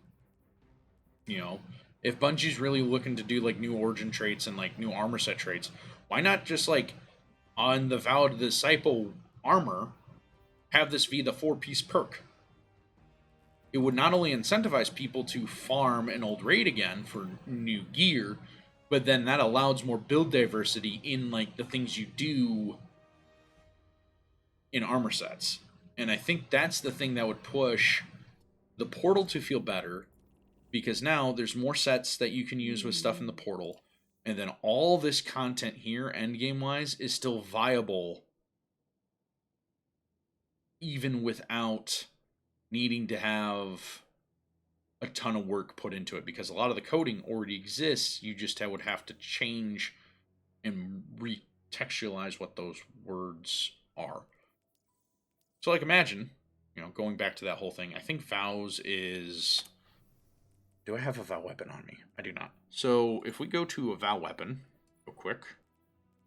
if Bungie's really looking to do like new origin traits and like new armor set traits, why not just like on the Vow to Disciple armor, have this be the 4-piece perk? It would not only incentivize people to farm an old raid again for new gear, but then that allows more build diversity in like the things you do in armor sets. And I think that's the thing that would push the portal to feel better, because now there's more sets that you can use with stuff in the portal, and then all this content here endgame wise is still viable even without needing to have a ton of work put into it, because a lot of the coding already exists. You just would have to change and retextualize what those words are. So like imagine, going back to that whole thing, I think vows is... Do I have a vow weapon on me? I do not. So if we go to a vow weapon real quick,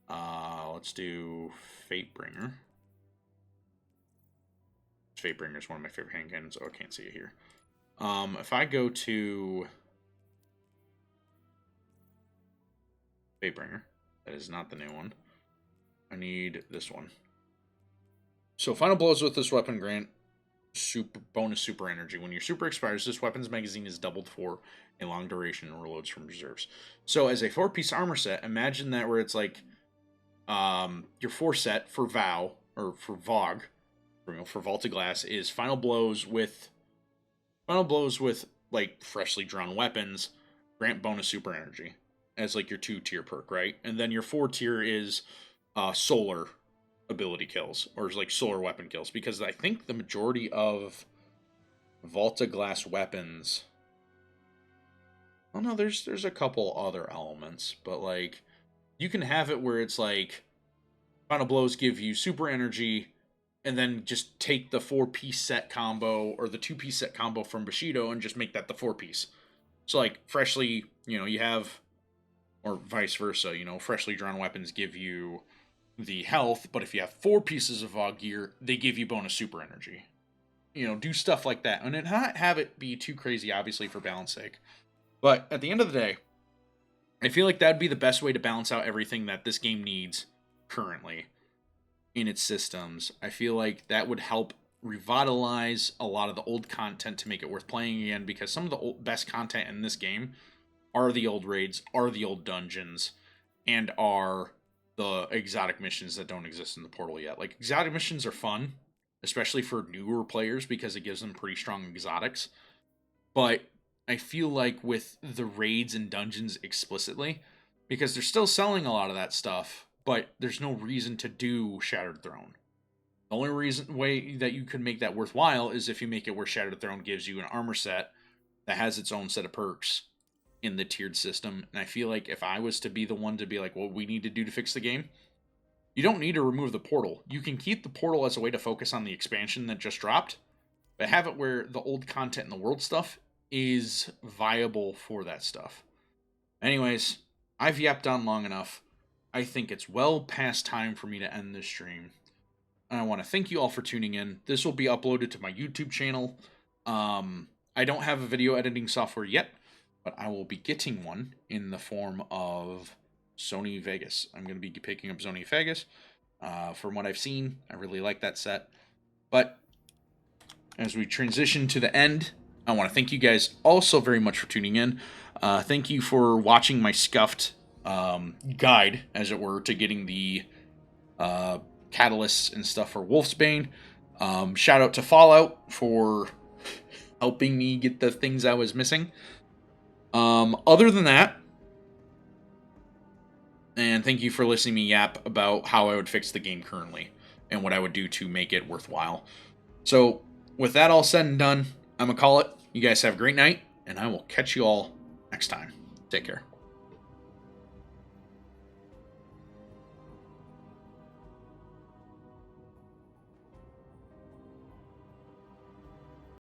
let's do Fatebringer. Fatebringer is one of my favorite hand cannons. Oh, I can't see it here. If I go to Fatebringer, that is not the new one. I need this one. So final blows with this weapon grant bonus super energy. When your super expires, this weapon's magazine is doubled for a long duration and reloads from reserves. So as a 4-piece armor set, imagine that where it's like your 4 set for Vow or for Vogue, for Vaulted Glass, is final blows with like freshly drawn weapons grant bonus super energy as like your 2-tier perk, right? And then your 4-tier is solar ability kills, or like solar weapon kills, because I think the majority of Vaulted Glass weapons... Oh no, there's a couple other elements, but like you can have it where it's like final blows give you super energy, and then just take the 4-piece set combo or the 2-piece set combo from Bushido and just make that the 4-piece. So like freshly, you have, or vice versa, freshly drawn weapons give you the health, but if you have 4 pieces of VOG gear, they give you bonus super energy. Do stuff like that. And not have it be too crazy, obviously, for balance sake. But at the end of the day, I feel like that'd be the best way to balance out everything that this game needs currently in its systems. I feel like that would help revitalize a lot of the old content to make it worth playing again, because some of the best content in this game are the old raids, are the old dungeons, and are the exotic missions that don't exist in the portal yet. Like, exotic missions are fun, especially for newer players, because it gives them pretty strong exotics. But I feel like with the raids and dungeons explicitly, because they're still selling a lot of that stuff, but there's no reason to do Shattered Throne. The only way that you can make that worthwhile is if you make it where Shattered Throne gives you an armor set that has its own set of perks in the tiered system. And I feel like if I was to be the one to be like, what we need to do to fix the game, you don't need to remove the portal. You can keep the portal as a way to focus on the expansion that just dropped, but have it where the old content and the world stuff is viable for that stuff. Anyways, I've yapped on long enough. I think it's well past time for me to end this stream. And I want to thank you all for tuning in. This will be uploaded to my YouTube channel I don't have a video editing software yet, but I will be getting one in the form of Sony Vegas. I'm going to be picking up Sony Vegas. From what I've seen, I really like that set. But as we transition to the end, I want to thank you guys also very much for tuning in. Thank you for watching my scuffed guide, as it were, to getting the catalysts and stuff for Wolfsbane. Shout out to Fallout for helping me get the things I was missing. Other than that, and thank you for listening to me yap about how I would fix the game currently and what I would do to make it worthwhile. So, with that all said and done, I'm going to call it. You guys have a great night, and I will catch you all next time. Take care.